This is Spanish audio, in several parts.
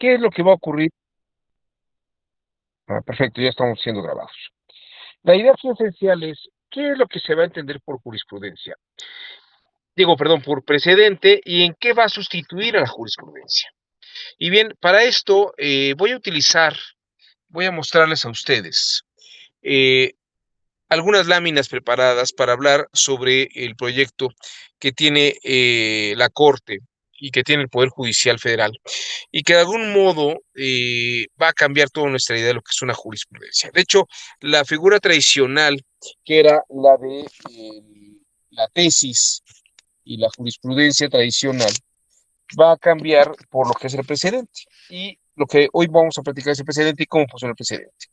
¿Qué es lo que va a ocurrir? Perfecto, ya estamos siendo grabados. La idea aquí esencial es, ¿qué es lo que se va a entender por jurisprudencia? Digo, perdón, por precedente y en qué va a sustituir a la jurisprudencia. Y bien, para esto voy a mostrarles a ustedes eh, algunas láminas preparadas para hablar sobre el proyecto que tiene la Corte y que tiene el Poder Judicial Federal y que de algún modo va a cambiar toda nuestra idea de lo que es una jurisprudencia. De hecho, la figura tradicional, que era la de la tesis y la jurisprudencia tradicional, va a cambiar por lo que es el precedente. Y lo que hoy vamos a platicar es el precedente y cómo funciona el precedente.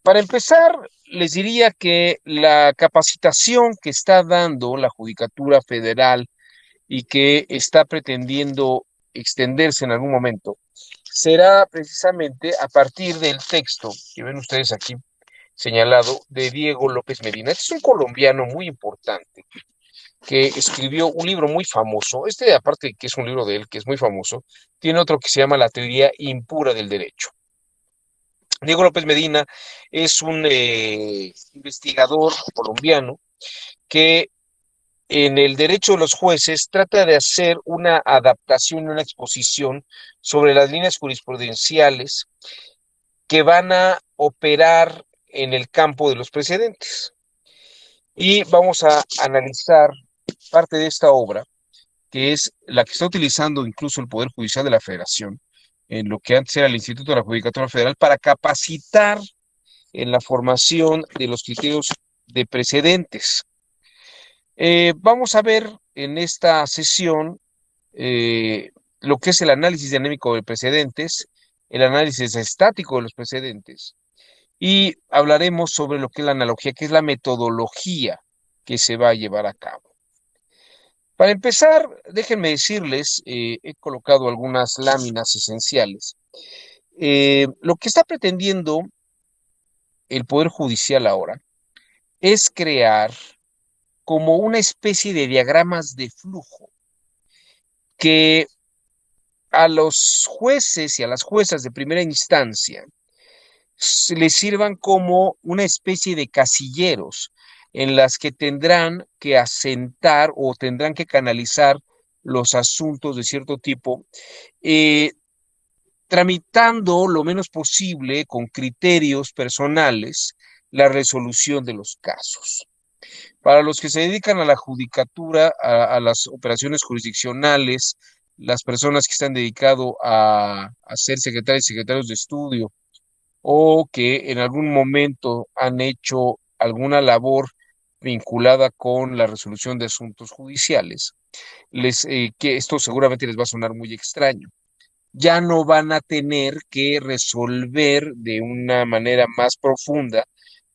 Para empezar, les diría que la capacitación que está dando la Judicatura Federal y que está pretendiendo extenderse en algún momento, será precisamente a partir del texto que ven ustedes aquí señalado de Diego López Medina. Este es un colombiano muy importante que escribió un libro muy famoso. Este, aparte de que es un libro de él que es muy famoso, tiene otro que se llama La teoría impura del derecho. Diego López Medina es un investigador colombiano que en el derecho de los jueces trata de hacer una adaptación, una exposición sobre las líneas jurisprudenciales que van a operar en el campo de los precedentes. Y vamos a analizar parte de esta obra, que es la que está utilizando incluso el Poder Judicial de la Federación, en lo que antes era el Instituto de la Judicatura Federal, para capacitar en la formación de los criterios de precedentes. Vamos a ver en esta sesión lo que es el análisis dinámico de precedentes, el análisis estático de los precedentes, y hablaremos sobre lo que es la analogía, que es la metodología que se va a llevar a cabo. Para empezar, déjenme decirles, he colocado algunas láminas esenciales. Lo que está pretendiendo el Poder Judicial ahora es crear como una especie de diagramas de flujo que a los jueces y a las juezas de primera instancia les sirvan como una especie de casilleros en las que tendrán que asentar o tendrán que canalizar los asuntos de cierto tipo, eh, tramitando lo menos posible con criterios personales la resolución de los casos. Para los que se dedican a la judicatura, a las operaciones jurisdiccionales, las personas que están dedicadas a ser secretarios y secretarios de estudio o que en algún momento han hecho alguna labor vinculada con la resolución de asuntos judiciales, que esto seguramente les va a sonar muy extraño. Ya no van a tener que resolver de una manera más profunda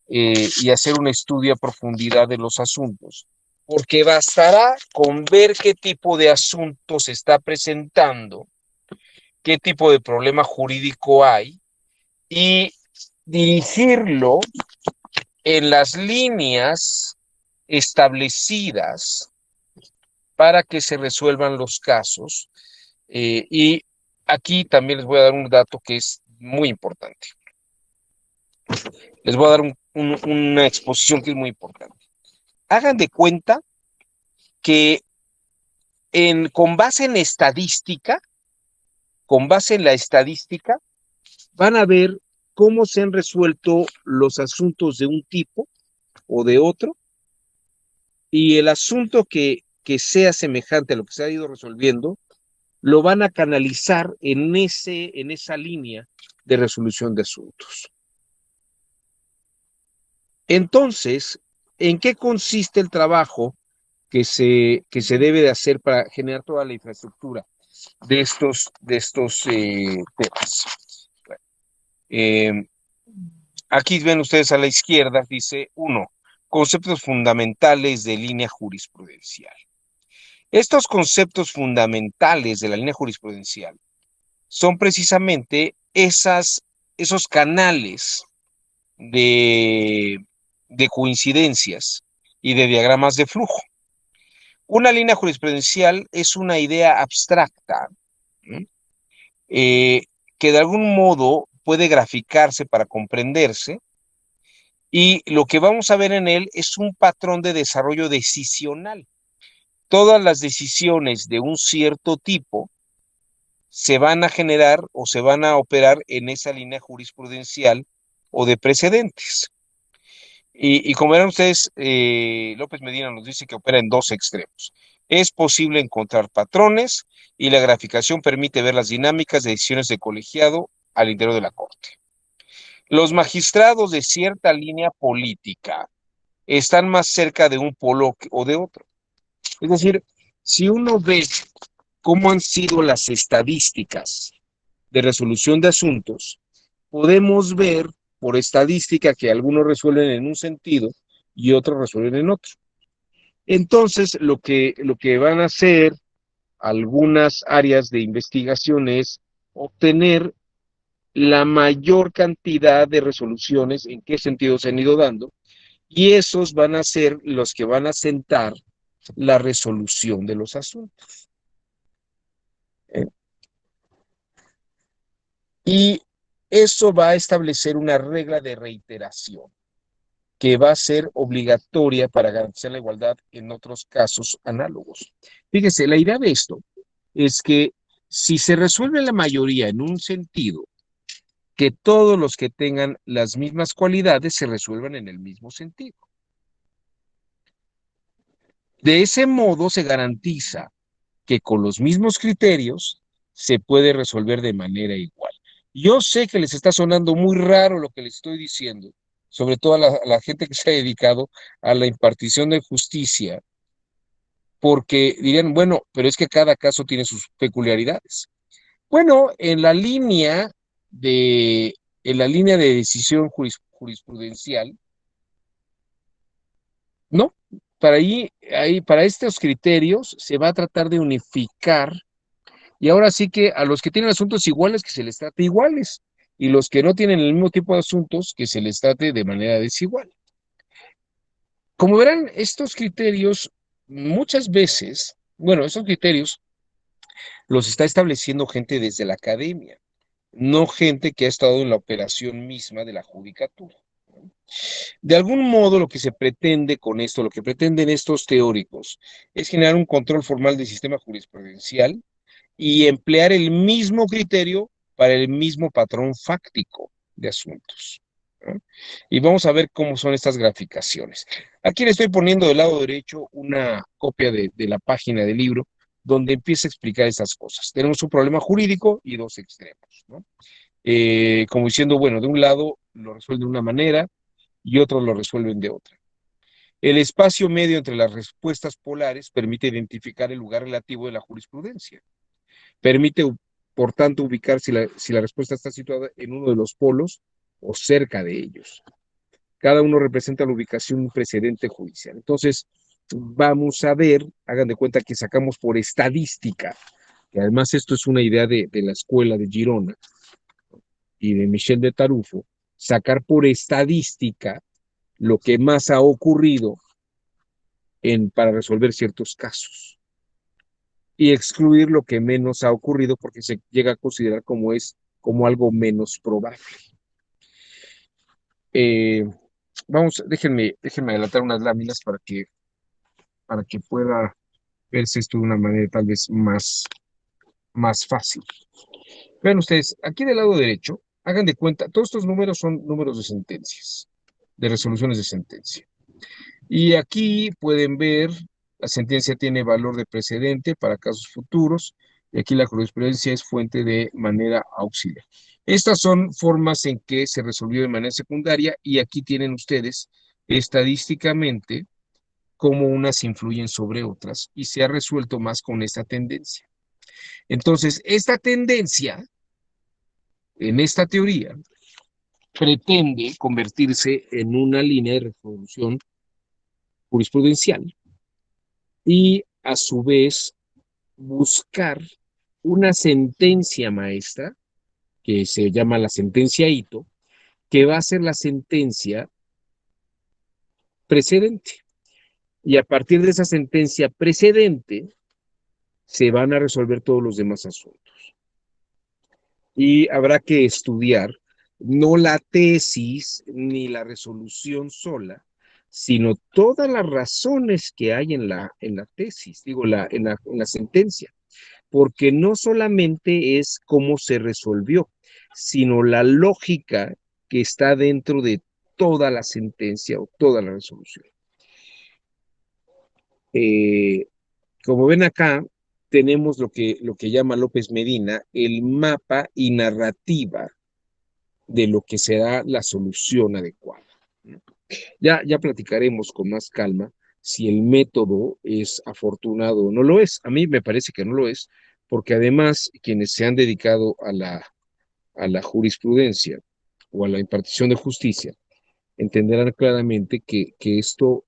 y hacer un estudio a profundidad de los asuntos, porque bastará con ver qué tipo de asunto se está presentando, qué tipo de problema jurídico hay y dirigirlo en las líneas establecidas para que se resuelvan los casos. Y aquí también les voy a dar un dato que es muy importante. Les voy a dar una exposición que es muy importante. Hagan de cuenta que con base en estadística, con base en la estadística, van a ver cómo se han resuelto los asuntos de un tipo o de otro, y el asunto que sea semejante a lo que se ha ido resolviendo, lo van a canalizar en esa línea de resolución de asuntos. Entonces, ¿en qué consiste el trabajo que se debe de hacer para generar toda la infraestructura de estos temas? Bueno, eh, aquí ven ustedes a la izquierda, dice 1, conceptos fundamentales de línea jurisprudencial. Estos conceptos fundamentales de la línea jurisprudencial son precisamente esos canales de, de coincidencias y de diagramas de flujo. Una línea jurisprudencial es una idea abstracta ¿m? Eh, que de algún modo puede graficarse para comprenderse, y lo que vamos a ver en él es un patrón de desarrollo decisional. Todas las decisiones de un cierto tipo se van a generar o se van a operar en esa línea jurisprudencial o de precedentes. Y como verán ustedes, López Medina nos dice que opera en dos extremos. Es posible encontrar patrones y la graficación permite ver las dinámicas de decisiones de colegiado al interior de la Corte. Los magistrados de cierta línea política están más cerca de un polo o de otro. Es decir, si uno ve cómo han sido las estadísticas de resolución de asuntos, podemos ver por estadística que algunos resuelven en un sentido y otros resuelven en otro. Entonces, lo que van a hacer algunas áreas de investigación es obtener la mayor cantidad de resoluciones, en qué sentido se han ido dando, y esos van a ser los que van a sentar la resolución de los asuntos. ¿Eh? Y eso va a establecer una regla de reiteración que va a ser obligatoria para garantizar la igualdad en otros casos análogos. Fíjese, la idea de esto es que si se resuelve la mayoría en un sentido, que todos los que tengan las mismas cualidades se resuelvan en el mismo sentido. De ese modo se garantiza que con los mismos criterios se puede resolver de manera igual. Yo sé que les está sonando muy raro lo que les estoy diciendo, sobre todo a la gente que se ha dedicado a la impartición de justicia, porque dirían, bueno, pero es que cada caso tiene sus peculiaridades. Bueno, en la línea de decisión jurisprudencial, no, para estos criterios se va a tratar de unificar. Y ahora sí que a los que tienen asuntos iguales, que se les trate iguales. Y los que no tienen el mismo tipo de asuntos, que se les trate de manera desigual. Como verán, estos criterios muchas veces, bueno, estos criterios los está estableciendo gente desde la academia, no gente que ha estado en la operación misma de la judicatura. De algún modo, lo que se pretende con esto, lo que pretenden estos teóricos, es generar un control formal del sistema jurisprudencial y emplear el mismo criterio para el mismo patrón fáctico de asuntos, ¿no? Y vamos a ver cómo son estas graficaciones. Aquí le estoy poniendo del lado derecho una copia de la página del libro donde empieza a explicar estas cosas. Tenemos un problema jurídico y dos extremos, ¿no? Como diciendo, bueno, de un lado lo resuelven de una manera y otros lo resuelven de otra. El espacio medio entre las respuestas polares permite identificar el lugar relativo de la jurisprudencia. Permite, por tanto, ubicar si la respuesta está situada en uno de los polos o cerca de ellos. Cada uno representa la ubicación de un precedente judicial. Entonces, vamos a ver, hagan de cuenta que sacamos por estadística, que además esto es una idea de la escuela de Girona y de Michel de Tarufo, sacar por estadística lo que más ha ocurrido para resolver ciertos casos y excluir lo que menos ha ocurrido porque se llega a considerar como algo menos probable. Eh, déjenme adelantar unas láminas para que pueda verse esto de una manera tal vez más fácil. Vean ustedes, aquí del lado derecho, hagan de cuenta, todos estos números son números de sentencias, de resoluciones de sentencia. Y aquí pueden ver, la sentencia tiene valor de precedente para casos futuros, y aquí la jurisprudencia es fuente de manera auxiliar. Estas son formas en que se resolvió de manera secundaria, y aquí tienen ustedes estadísticamente cómo unas influyen sobre otras, y se ha resuelto más con esta tendencia. Entonces, esta tendencia, en esta teoría, pretende convertirse en una línea de resolución jurisprudencial y a su vez buscar una sentencia maestra que se llama la sentencia Ito, que va a ser la sentencia precedente. Y a partir de esa sentencia precedente se van a resolver todos los demás asuntos. y habrá que estudiar no la tesis ni la resolución sola, sino todas las razones que hay en la tesis, digo, en la sentencia, porque no solamente es cómo se resolvió, sino la lógica que está dentro de toda la sentencia o toda la resolución. Eh, Como ven acá, tenemos lo que llama López Medina el mapa y narrativa de lo que será la solución adecuada. Ya platicaremos con más calma si el método es afortunado o no lo es. A mí me parece que no lo es, porque además quienes se han dedicado a la jurisprudencia o a la impartición de justicia entenderán claramente que esto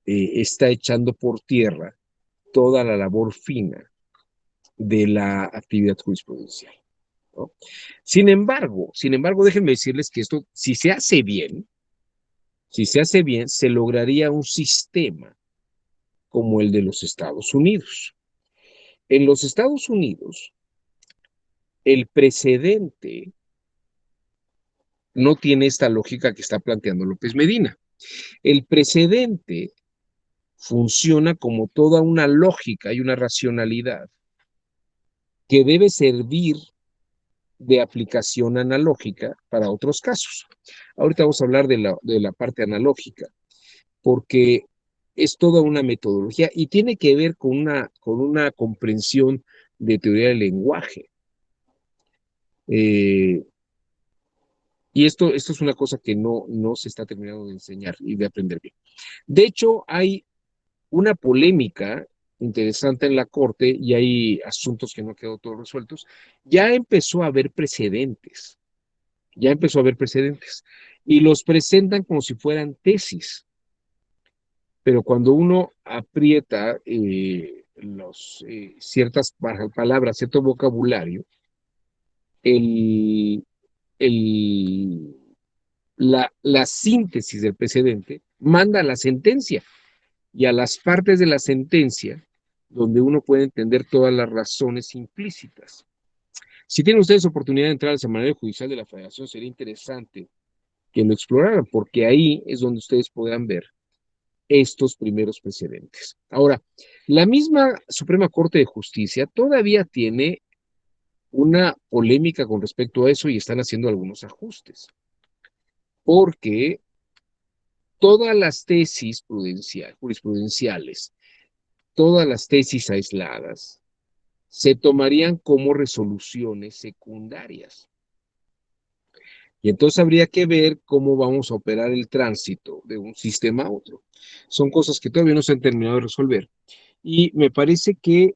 está echando por tierra toda la labor fina de la actividad jurisprudencial, ¿no? Sin embargo, déjenme decirles que esto, si se hace bien, se lograría un sistema como el de los Estados Unidos. En los Estados Unidos, el precedente no tiene esta lógica que está planteando López Medina. El precedente funciona como toda una lógica y una racionalidad que debe servir de aplicación analógica para otros casos. Ahorita vamos a hablar de la parte analógica, porque es toda una metodología y tiene que ver con una comprensión de teoría del lenguaje. Eh, y esto es una cosa que no se está terminando de enseñar y de aprender bien. De hecho, hay una polémica interesante en la Corte y hay asuntos que no han quedado todos resueltos. Ya empezó a haber precedentes, ya empezó a haber precedentes y los presentan como si fueran tesis. Pero cuando uno aprieta ciertas palabras, cierto vocabulario, el, el, la síntesis del precedente manda a la sentencia y a las partes de la sentencia donde uno puede entender todas las razones implícitas. Si tienen ustedes oportunidad de entrar al semanario judicial de la Federación, sería interesante que lo exploraran, porque ahí es donde ustedes podrán ver estos primeros precedentes. Ahora, la misma Suprema Corte de Justicia todavía tiene una polémica con respecto a eso y están haciendo algunos ajustes, porque todas las tesis jurisprudenciales, todas las tesis aisladas, se tomarían como resoluciones secundarias. Y entonces habría que ver cómo vamos a operar el tránsito de un sistema a otro. Son cosas que todavía no se han terminado de resolver. Y me parece que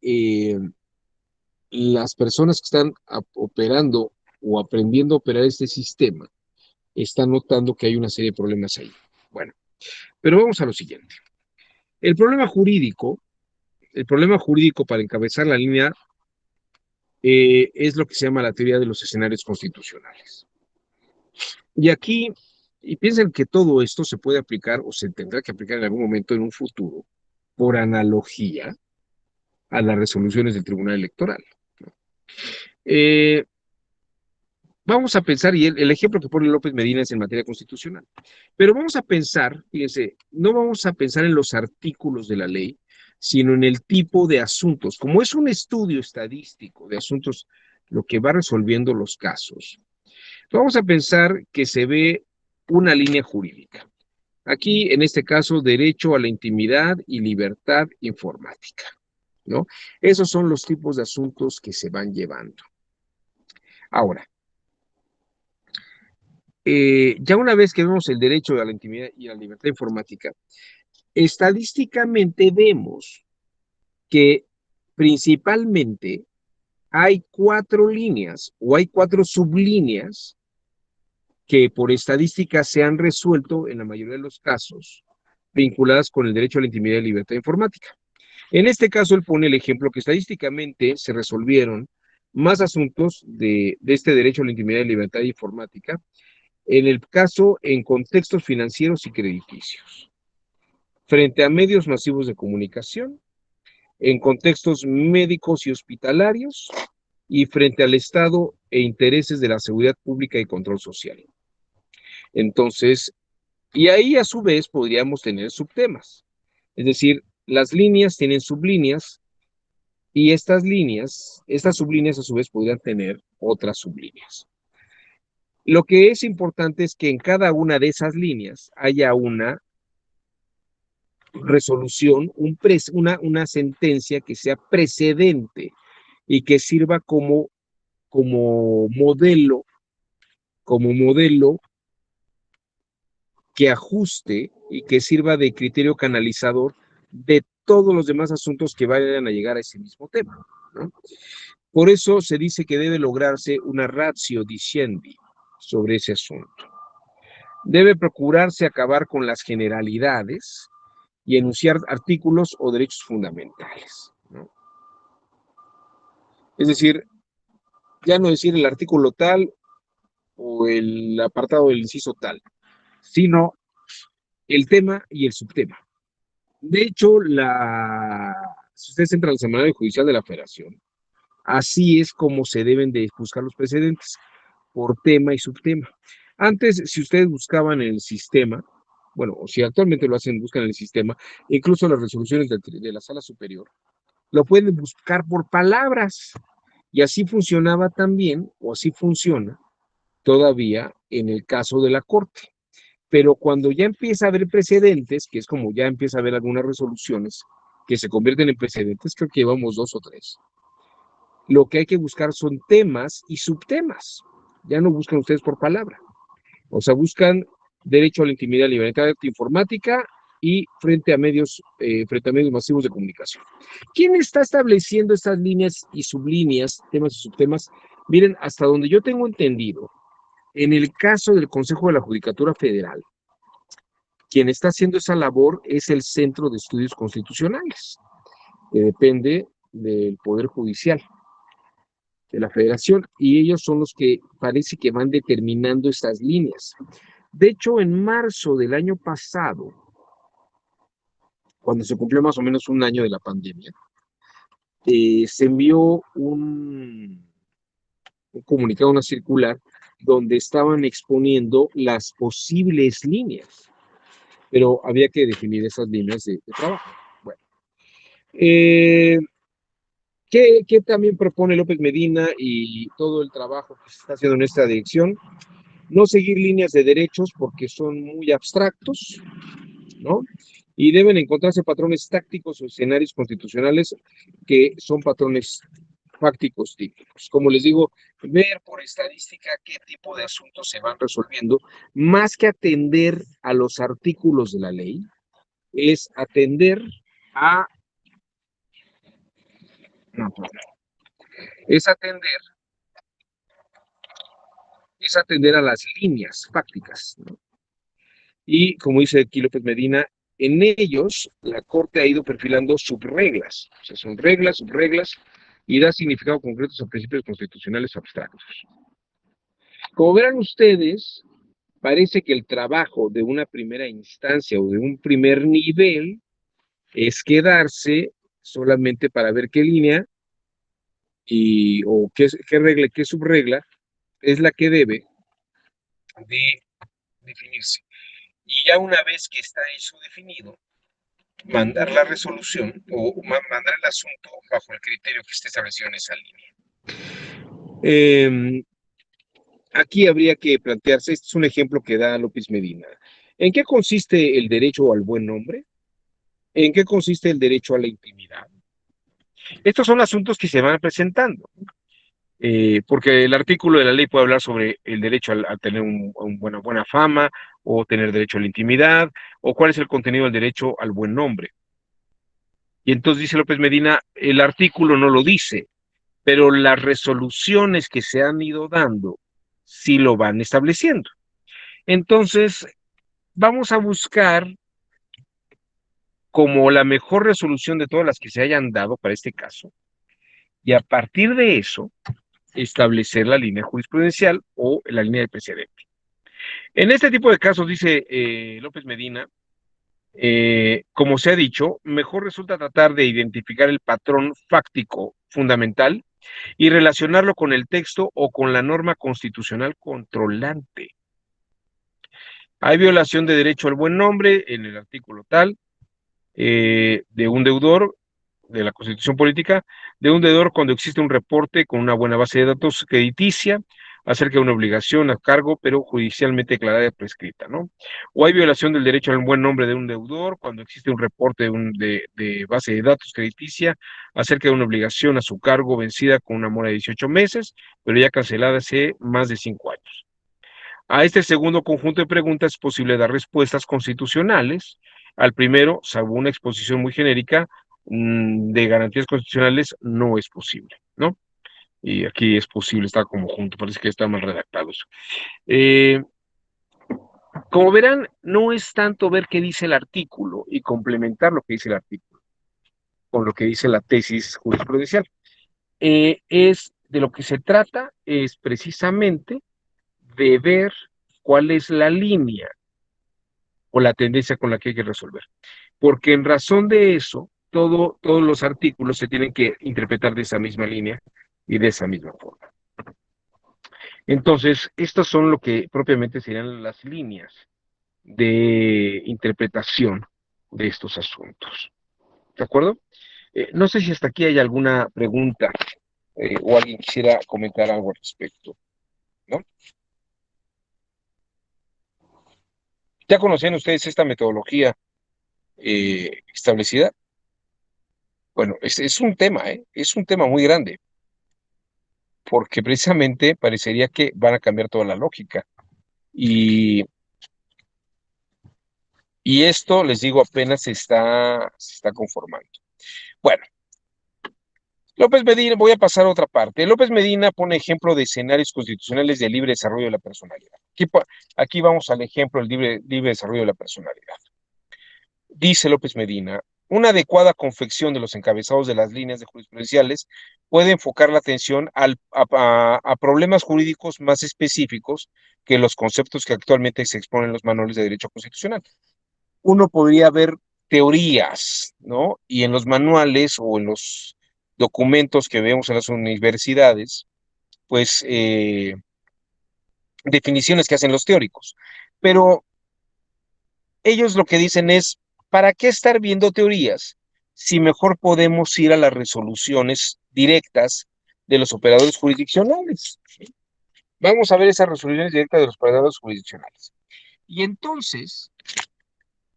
las personas que están operando o aprendiendo a operar este sistema están notando que hay una serie de problemas ahí. Bueno, pero vamos a lo siguiente. El el problema jurídico para encabezar la línea es lo que se llama la teoría de los escenarios constitucionales. Y aquí, y piensen que todo esto se puede aplicar o se tendrá que aplicar en algún momento en un futuro por analogía a las resoluciones del Tribunal Electoral. Eh, Vamos a pensar, y el ejemplo que pone López Medina es en materia constitucional, pero vamos a pensar, fíjense, no vamos a pensar en los artículos de la ley, sino en el tipo de asuntos. Como es un estudio estadístico de asuntos, lo que va resolviendo los casos, vamos a pensar que se ve una línea jurídica. Aquí, en este caso, derecho a la intimidad y libertad informática, ¿no? Esos son los tipos de asuntos que se van llevando. Ahora, ya una vez que vemos el derecho a la intimidad y a la libertad informática, estadísticamente vemos que principalmente hay cuatro líneas o hay cuatro sublíneas que por estadística se han resuelto en la mayoría de los casos vinculadas con el derecho a la intimidad y libertad informática. En este caso, él pone el ejemplo que estadísticamente se resolvieron más asuntos de este derecho a la intimidad y libertad informática en el caso en contextos financieros y crediticios, frente a medios masivos de comunicación, en contextos médicos y hospitalarios, y frente al Estado e intereses de la seguridad pública y control social. Entonces, y ahí a su vez podríamos tener subtemas. Es decir, las líneas tienen sublíneas y estas sublíneas a su vez podrían tener otras sublíneas. Lo que es importante es que en cada una de esas líneas haya una resolución, una sentencia que sea precedente y que sirva como modelo, como modelo que ajuste y que sirva de criterio canalizador de todos los demás asuntos que vayan a llegar a ese mismo tema, ¿no? Por eso se dice que debe lograrse una ratio discendi sobre ese asunto. Debe procurarse acabar con las generalidades y enunciar artículos o derechos fundamentales, ¿no? Es decir, ya no decir el artículo tal o el apartado del inciso tal, sino el tema y el subtema. De hecho, si ustedes entran al Semanario Judicial de la Federación, así es como se deben de buscar los precedentes, por tema y subtema. Antes, si ustedes buscaban en el sistema, bueno, o si actualmente lo hacen, buscan en el sistema, incluso las resoluciones de la sala superior, lo pueden buscar por palabras. Y así funcionaba también, o así funciona todavía en el caso de la Corte. Pero cuando ya empieza a haber precedentes, que es como ya empieza a haber algunas resoluciones que se convierten en precedentes, creo que llevamos 2 o 3. Lo que hay que buscar son temas y subtemas. Ya no buscan ustedes por palabra. O sea, buscan derecho a la intimidad, libertad informática y frente a medios masivos de comunicación. ¿Quién está estableciendo estas líneas y sublíneas, temas y subtemas? Miren, hasta donde yo tengo entendido, en el caso del Consejo de la Judicatura Federal, quien está haciendo esa labor es el Centro de Estudios Constitucionales, que depende del Poder Judicial de la Federación, y ellos son los que parece que van determinando estas líneas. De hecho, en marzo del año pasado, cuando se cumplió más o menos un año de la pandemia, se envió un comunicado, una circular, donde estaban exponiendo las posibles líneas, pero había que definir esas líneas de trabajo. Bueno, ¿qué también propone López Medina y todo el trabajo que se está haciendo en esta dirección? No seguir líneas de derechos porque son muy abstractos, ¿no? Y deben encontrarse patrones tácticos o escenarios constitucionales que son patrones fácticos típicos. Como les digo, ver por estadística qué tipo de asuntos se van resolviendo, más que atender a los artículos de la ley, es atender a, no, es atender, es atender a las líneas fácticas, ¿no? Y como dice aquí López Medina, en ellos la Corte ha ido perfilando subreglas, o sea, son reglas, subreglas, y da significado concretos a principios constitucionales abstractos. Como verán ustedes, parece que el trabajo de una primera instancia o de un primer nivel es quedarse solamente para ver qué línea o qué regla, qué subregla es la que debe de definirse. Y ya una vez que está eso definido, mandar la resolución o mandar el asunto bajo el criterio que esté establecido en esa línea. Aquí habría que plantearse, este es un ejemplo que da López Medina. ¿En qué consiste el derecho al buen nombre? ¿En qué consiste el derecho a la intimidad? Estos son asuntos que se van presentando, porque el artículo de la ley puede hablar sobre el derecho a tener una buena fama, o tener derecho a la intimidad, o cuál es el contenido del derecho al buen nombre. Y entonces dice López Medina, el artículo no lo dice, pero las resoluciones que se han ido dando sí lo van estableciendo. Entonces, vamos a buscar como la mejor resolución de todas las que se hayan dado para este caso, y a partir de eso, establecer la línea jurisprudencial o la línea de precedente. En este tipo de casos, dice López Medina, como se ha dicho, mejor resulta tratar de identificar el patrón fáctico fundamental y relacionarlo con el texto o con la norma constitucional controlante. Hay violación de derecho al buen nombre en el artículo tal, de un deudor de la Constitución Política, de un deudor cuando existe un reporte con una buena base de datos crediticia acerca de una obligación a cargo, pero judicialmente declarada y prescrita, ¿no? O hay violación del derecho al buen nombre de un deudor cuando existe un reporte de base de datos crediticia acerca de una obligación a su cargo vencida con una mora de 18 meses, pero ya cancelada hace más de 5 años. A este segundo conjunto de preguntas es posible dar respuestas constitucionales. Al primero, salvo una exposición muy genérica de garantías constitucionales, no es posible, ¿no? Y aquí es posible, está como junto, parece que están mal redactados. Eh, como verán, no es tanto ver qué dice el artículo y complementar lo que dice el artículo con lo que dice la tesis jurisprudencial. Es de lo que se trata, es precisamente de ver cuál es la línea o la tendencia con la que hay que resolver. Porque en razón de eso, todos los artículos se tienen que interpretar de esa misma línea y de esa misma forma. Entonces, estas son lo que propiamente serían las líneas de interpretación de estos asuntos. ¿De acuerdo? No sé si hasta aquí hay alguna pregunta o alguien quisiera comentar algo al respecto, ¿no? ¿Ya conocían ustedes esta metodología establecida? Bueno, es un tema, ¿eh? Es un tema muy grande, porque precisamente parecería que van a cambiar toda la lógica. Y, y esto, les digo, apenas se está conformando. Bueno, López Medina, voy a pasar a otra parte. López Medina pone ejemplo de escenarios constitucionales de libre desarrollo de la personalidad. Aquí vamos al ejemplo del libre desarrollo de la personalidad. Dice López Medina, una adecuada confección de los encabezados de las líneas de jurisprudenciales puede enfocar la atención a problemas jurídicos más específicos que los conceptos que actualmente se exponen en los manuales de derecho constitucional. Uno podría ver teorías, ¿no? Y en los manuales o en los documentos que vemos en las universidades, pues definiciones que hacen los teóricos. Pero ellos lo que dicen es, ¿para qué estar viendo teorías si mejor podemos ir a las resoluciones directas de los operadores jurisdiccionales? Vamos a ver esas resoluciones directas de los operadores jurisdiccionales. Y entonces,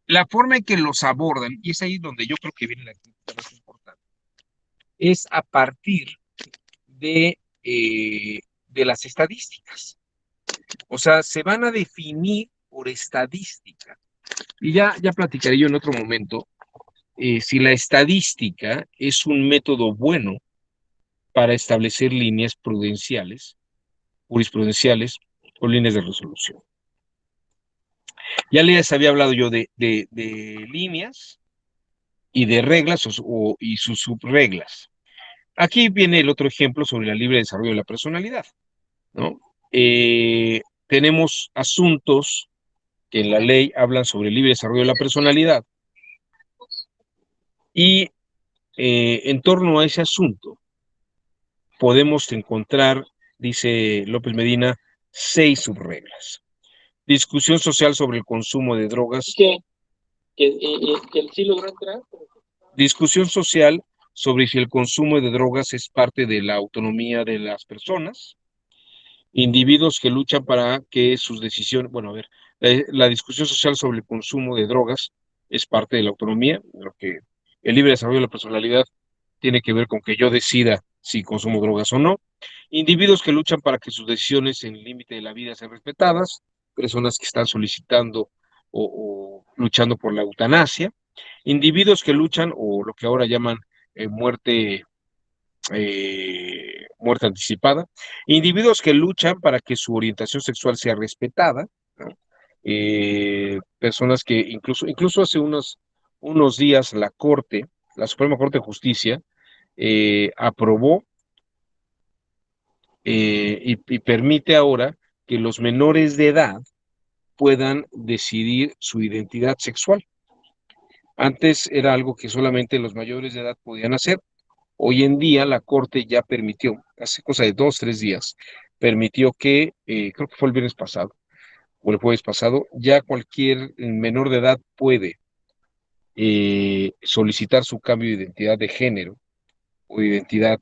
la forma en que los abordan, y es ahí donde yo creo que viene la crítica más importante, es a partir de, de las estadísticas. O sea, se van a definir por estadística. Y ya platicaré yo en otro momento si la estadística es un método bueno para establecer líneas prudenciales, jurisprudenciales o líneas de resolución. Ya les había hablado yo de líneas y de reglas y sus subreglas. Aquí viene el otro ejemplo sobre la libre desarrollo de la personalidad, ¿no? Tenemos asuntos que en la ley hablan sobre el libre desarrollo de la personalidad y en torno a ese asunto podemos encontrar, dice López Medina, 6 subreglas. Discusión social sobre el consumo de drogas. ¿Que sí logró entrar? Discusión social sobre si el consumo de drogas es parte de la autonomía de las personas. Individuos que luchan para que sus decisiones, bueno, a ver, la discusión social sobre el consumo de drogas es parte de la autonomía, lo que el libre desarrollo de la personalidad tiene que ver con que yo decida si consumo drogas o no. Individuos que luchan para que sus decisiones en el límite de la vida sean respetadas, personas que están solicitando o luchando por la eutanasia, individuos que luchan o lo que ahora llaman muerte anticipada, individuos que luchan para que su orientación sexual sea respetada, ¿no? Personas que incluso hace unos días la Suprema Corte de Justicia, aprobó y permite ahora que los menores de edad puedan decidir su identidad sexual. Antes era algo que solamente los mayores de edad podían hacer. Hoy en día la Corte ya permitió, hace cosa de 2, 3 días, permitió que, creo que fue el viernes pasado o el jueves pasado, ya cualquier menor de edad puede solicitar su cambio de identidad de género o de identidad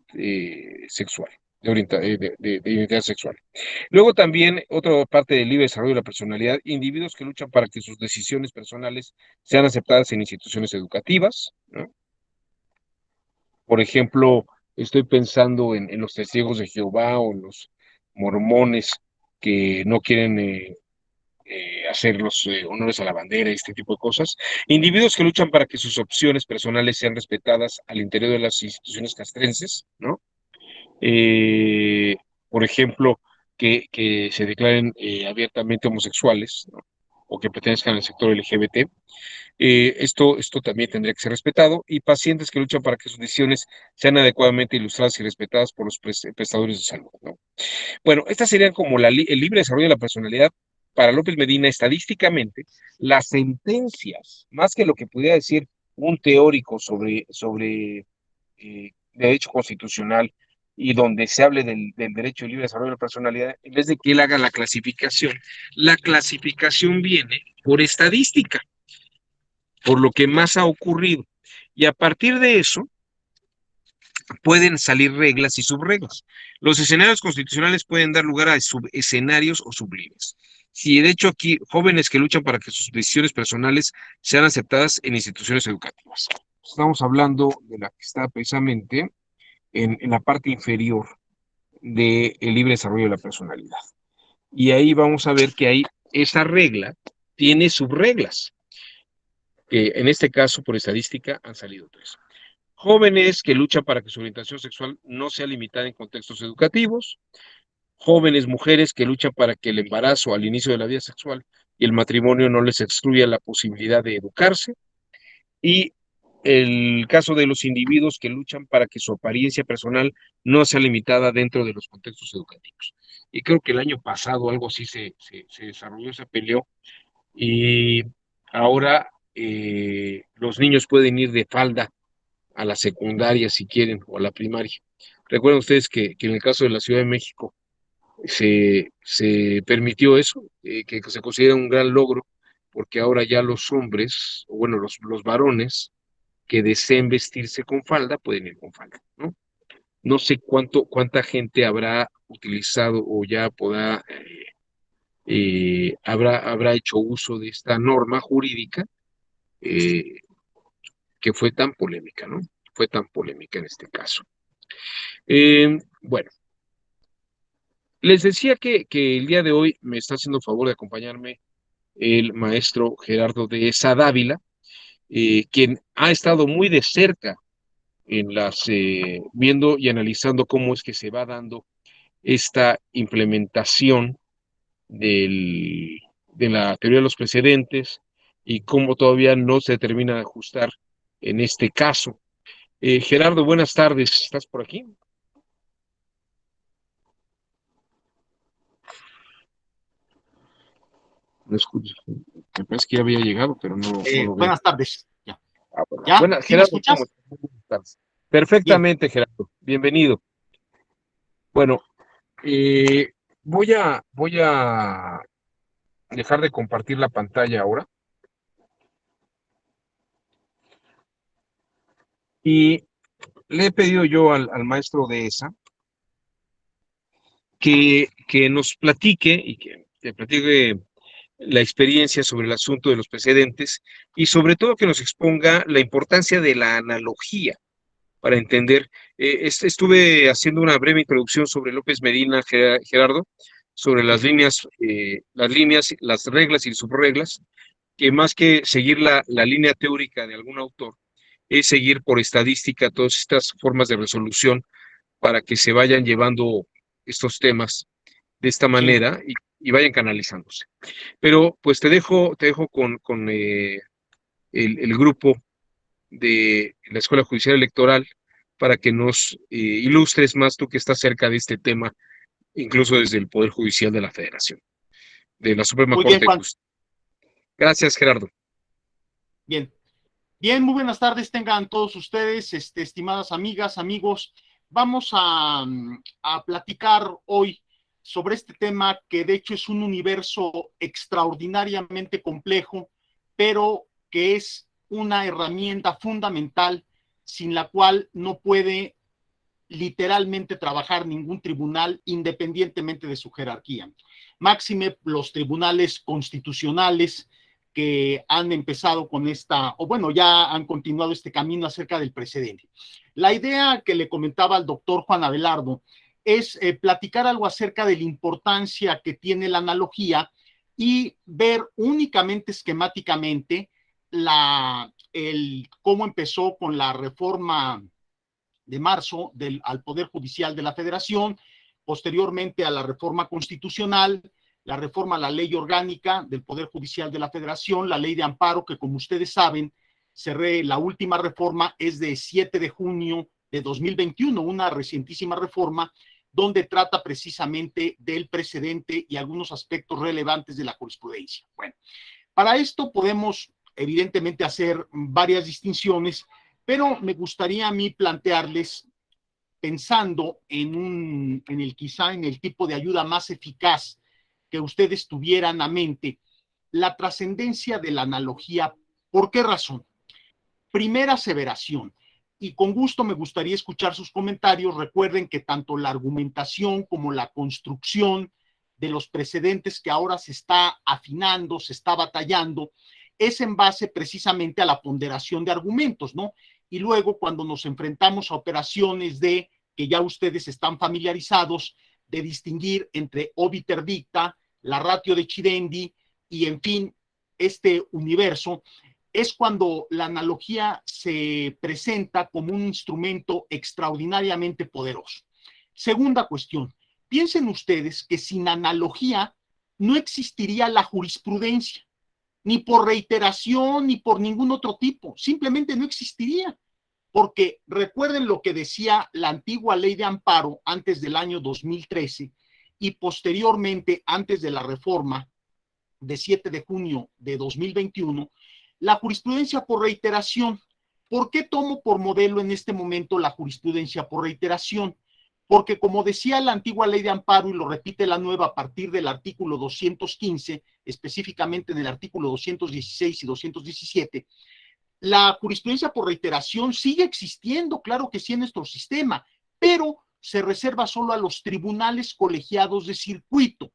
sexual, de identidad sexual. Luego también, otra parte del libre desarrollo de la personalidad, individuos que luchan para que sus decisiones personales sean aceptadas en instituciones educativas, ¿no? Por ejemplo, estoy pensando en los testigos de Jehová o los mormones que no quieren hacer los honores a la bandera, este tipo de cosas. Individuos que luchan para que sus opciones personales sean respetadas al interior de las instituciones castrenses, ¿no? Eh, por ejemplo, que se declaren abiertamente homosexuales, ¿no? O que pertenezcan al sector LGBT. Esto también tendría que ser respetado, y pacientes que luchan para que sus decisiones sean adecuadamente ilustradas y respetadas por los prestadores de salud, ¿no? Bueno, estas serían como el libre desarrollo de la personalidad para López Medina. Estadísticamente, las sentencias, más que lo que pudiera decir un teórico sobre derecho constitucional y donde se hable del derecho al libre desarrollo de la personalidad, en vez de que él haga la clasificación viene por estadística, por lo que más ha ocurrido. Y a partir de eso, pueden salir reglas y subreglas. Los escenarios constitucionales pueden dar lugar a subescenarios o sublimes. Si de hecho aquí jóvenes que luchan para que sus decisiones personales sean aceptadas en instituciones educativas. Estamos hablando de la que está precisamente en la parte inferior del libre desarrollo de la personalidad. Y ahí vamos a ver que hay esa regla tiene subreglas, que en este caso por estadística han salido 3. Jóvenes que luchan para que su orientación sexual no sea limitada en contextos educativos. Jóvenes mujeres que luchan para que el embarazo al inicio de la vida sexual y el matrimonio no les excluya la posibilidad de educarse. Y el caso de los individuos que luchan para que su apariencia personal no sea limitada dentro de los contextos educativos. Y creo que el año pasado algo así se desarrolló, se peleó, y ahora los niños pueden ir de falda a la secundaria si quieren, o a la primaria. Recuerden ustedes que en el caso de la Ciudad de México se permitió eso, que se considera un gran logro, porque ahora ya los hombres, o bueno, los varones que deseen vestirse con falda pueden ir con falda, ¿no? No sé cuánta gente habrá utilizado o ya habrá hecho uso de esta norma jurídica eh, que fue tan polémica, ¿no? Fue tan polémica en este caso. Bueno, les decía que el día de hoy me está haciendo el favor de acompañarme el maestro Gerardo de Esa Dávila, quien ha estado muy de cerca viendo y analizando cómo es que se va dando esta implementación de la teoría de los precedentes y cómo todavía no se termina de ajustar en este caso. Gerardo, buenas tardes, ¿estás por aquí? No escucho. Me parece que ya había llegado, pero no lo veo. Buenas tardes. Ya. Bueno. ¿Ya? Buenas, ¿Sí me Gerardo, ¿cómo escuchas? estás? Buenas tardes. Bien. Perfectamente, Gerardo. Bienvenido. Bueno, eh, voy a dejar de compartir la pantalla ahora y le he pedido yo al maestro de esa que nos platique y que platique la experiencia sobre el asunto de los precedentes, y sobre todo que nos exponga la importancia de la analogía para entender. Estuve haciendo una breve introducción sobre López Medina, Gerardo, sobre Sí. las líneas, las reglas y subreglas, que más que seguir la línea teórica de algún autor, es seguir por estadística todas estas formas de resolución para que se vayan llevando estos temas de esta Sí. manera y vayan canalizándose. Pero pues te dejo con el grupo de la Escuela Judicial Electoral para que nos ilustres más, tú que estás cerca de este tema, incluso desde el Poder Judicial de la Federación, de la Suprema Muy bien, Corte de Juan. Justicia. Gracias, Gerardo. Bien. Bien, muy buenas tardes tengan todos ustedes, estimadas amigas, amigos. Vamos a platicar hoy sobre este tema que de hecho es un universo extraordinariamente complejo, pero que es una herramienta fundamental sin la cual no puede literalmente trabajar ningún tribunal independientemente de su jerarquía. Máxime los tribunales constitucionales que han empezado con esta, o bueno, ya han continuado este camino acerca del precedente. La idea que le comentaba al doctor Juan Abelardo es platicar algo acerca de la importancia que tiene la analogía y ver únicamente esquemáticamente cómo empezó con la reforma de marzo al Poder Judicial de la Federación, posteriormente a la reforma constitucional, la reforma a la ley orgánica del Poder Judicial de la Federación, la ley de amparo, que como ustedes saben, la última reforma es de 7 de junio de 2021, una recientísima reforma donde trata precisamente del precedente y algunos aspectos relevantes de la jurisprudencia. Bueno, para esto podemos evidentemente hacer varias distinciones, pero me gustaría a mí plantearles, pensando quizá en el tipo de ayuda más eficaz que ustedes tuvieran a mente, la trascendencia de la analogía. ¿Por qué razón? Primera aseveración, y con gusto me gustaría escuchar sus comentarios. Recuerden que tanto la argumentación como la construcción de los precedentes que ahora se está afinando, se está batallando, es en base precisamente a la ponderación de argumentos, ¿no? Y luego cuando nos enfrentamos a operaciones que ya ustedes están familiarizados, de distinguir entre obiter dicta, la ratio decidendi y en fin, este universo, es cuando la analogía se presenta como un instrumento extraordinariamente poderoso. Segunda cuestión, piensen ustedes que sin analogía no existiría la jurisprudencia, ni por reiteración, ni por ningún otro tipo, simplemente no existiría, porque recuerden lo que decía la antigua ley de amparo antes del año 2013 y posteriormente antes de la reforma de 7 de junio de 2021, la jurisprudencia por reiteración. ¿Por qué tomo por modelo en este momento la jurisprudencia por reiteración? Porque como decía la antigua ley de amparo y lo repite la nueva a partir del artículo 215, específicamente en el artículo 216 y 217, la jurisprudencia por reiteración sigue existiendo, claro que sí, en nuestro sistema, pero se reserva solo a los tribunales colegiados de circuito.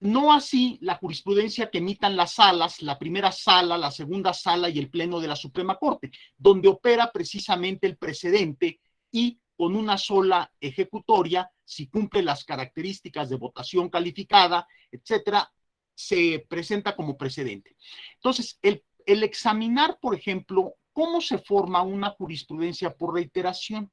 No así la jurisprudencia que emitan las salas, la primera sala, la segunda sala y el pleno de la Suprema Corte, donde opera precisamente el precedente y con una sola ejecutoria, si cumple las características de votación calificada, etcétera, se presenta como precedente. Entonces, el examinar, por ejemplo, cómo se forma una jurisprudencia por reiteración,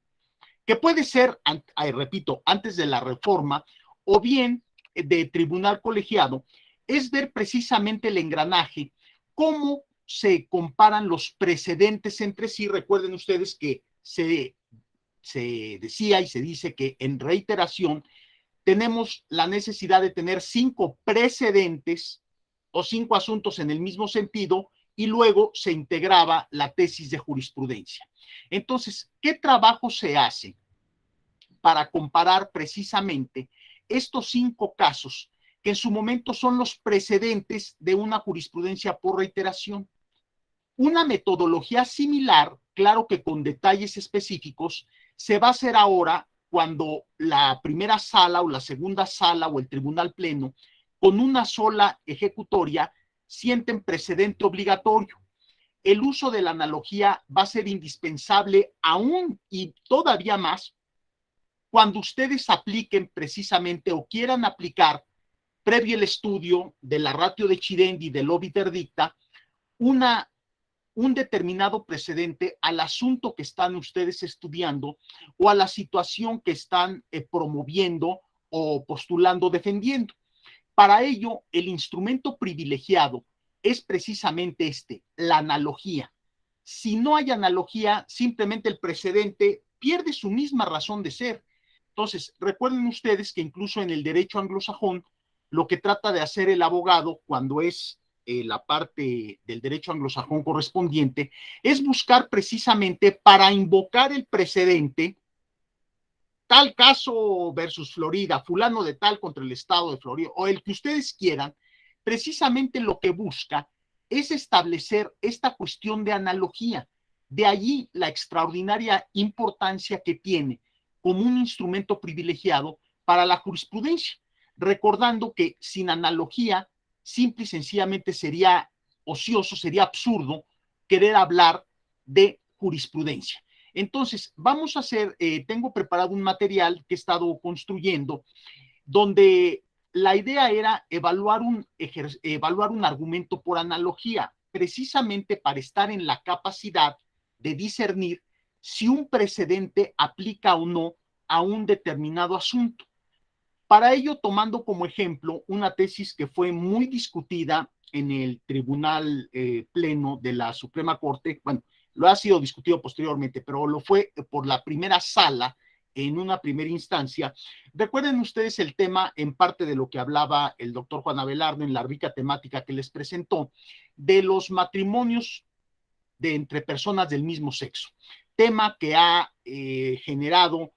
que puede ser, repito, antes de la reforma, o bien de tribunal colegiado, es ver precisamente el engranaje, cómo se comparan los precedentes entre sí. Recuerden ustedes que se decía y se dice que en reiteración tenemos la necesidad de tener 5 precedentes o 5 asuntos en el mismo sentido y luego se integraba la tesis de jurisprudencia. Entonces, ¿qué trabajo se hace para comparar precisamente estos 5 casos que en su momento son los precedentes de una jurisprudencia por reiteración? Una metodología similar, claro que con detalles específicos, se va a hacer ahora cuando la primera sala o la segunda sala o el tribunal pleno, con una sola ejecutoria, sienten precedente obligatorio. El uso de la analogía va a ser indispensable aún y todavía más cuando ustedes apliquen precisamente o quieran aplicar, previo el estudio de la ratio decidendi y del obiter dicta, un determinado precedente al asunto que están ustedes estudiando o a la situación que están promoviendo o postulando, defendiendo. Para ello, el instrumento privilegiado es precisamente la analogía. Si no hay analogía, simplemente el precedente pierde su misma razón de ser. Entonces, recuerden ustedes que incluso en el derecho anglosajón, lo que trata de hacer el abogado cuando es la parte del derecho anglosajón correspondiente, es buscar precisamente para invocar el precedente, tal caso versus Florida, fulano de tal contra el estado de Florida, o el que ustedes quieran, precisamente lo que busca es establecer esta cuestión de analogía. De allí la extraordinaria importancia que tiene como un instrumento privilegiado para la jurisprudencia, recordando que sin analogía, simple y sencillamente sería ocioso, sería absurdo querer hablar de jurisprudencia. Entonces, vamos a hacer, tengo preparado un material que he estado construyendo, donde la idea era evaluar un argumento por analogía, precisamente para estar en la capacidad de discernir si un precedente aplica o no a un determinado asunto. Para ello, tomando como ejemplo una tesis que fue muy discutida en el Tribunal Pleno de la Suprema Corte, bueno, lo ha sido discutido posteriormente, pero lo fue por la primera sala en una primera instancia. Recuerden ustedes el tema en parte de lo que hablaba el doctor Juan Abelardo en la rica temática que les presentó, de los matrimonios entre personas del mismo sexo, tema que ha generado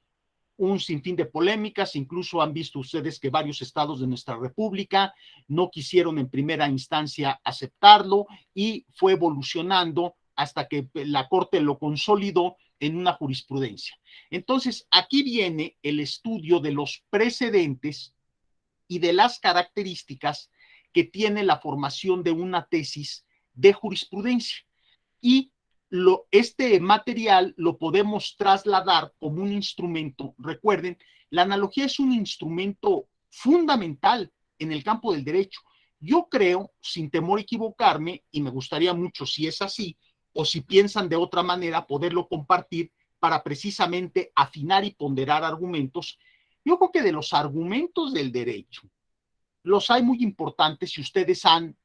un sinfín de polémicas. Incluso han visto ustedes que varios estados de nuestra república no quisieron en primera instancia aceptarlo y fue evolucionando hasta que la Corte lo consolidó en una jurisprudencia. Entonces, aquí viene el estudio de los precedentes y de las características que tiene la formación de una tesis de jurisprudencia. Y este material lo podemos trasladar como un instrumento. Recuerden, la analogía es un instrumento fundamental en el campo del derecho. Yo creo, sin temor a equivocarme, y me gustaría mucho, si es así, o si piensan de otra manera, poderlo compartir para precisamente afinar y ponderar argumentos. Yo creo que de los argumentos del derecho, los hay muy importantes si ustedes han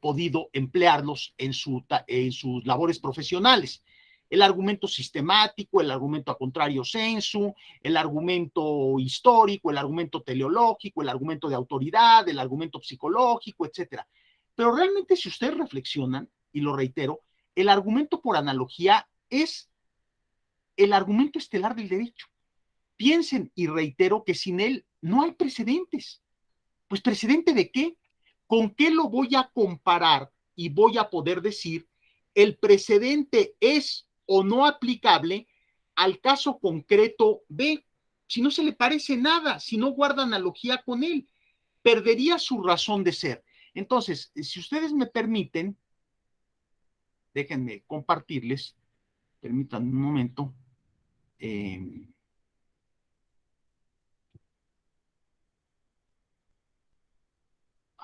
podido emplearlos en sus labores profesionales. El argumento sistemático, el argumento a contrario sensu, el argumento histórico, el argumento teleológico, el argumento de autoridad, el argumento psicológico, etcétera. Pero realmente, si ustedes reflexionan, y lo reitero, el argumento por analogía es el argumento estelar del derecho. Piensen, y reitero, que sin él no hay precedentes. Pues, ¿precedente de qué? ¿Con qué lo voy a comparar y voy a poder decir el precedente es o no aplicable al caso concreto B? Si no se le parece nada, si no guarda analogía con él, perdería su razón de ser. Entonces, si ustedes me permiten, déjenme compartirles, permítanme un momento.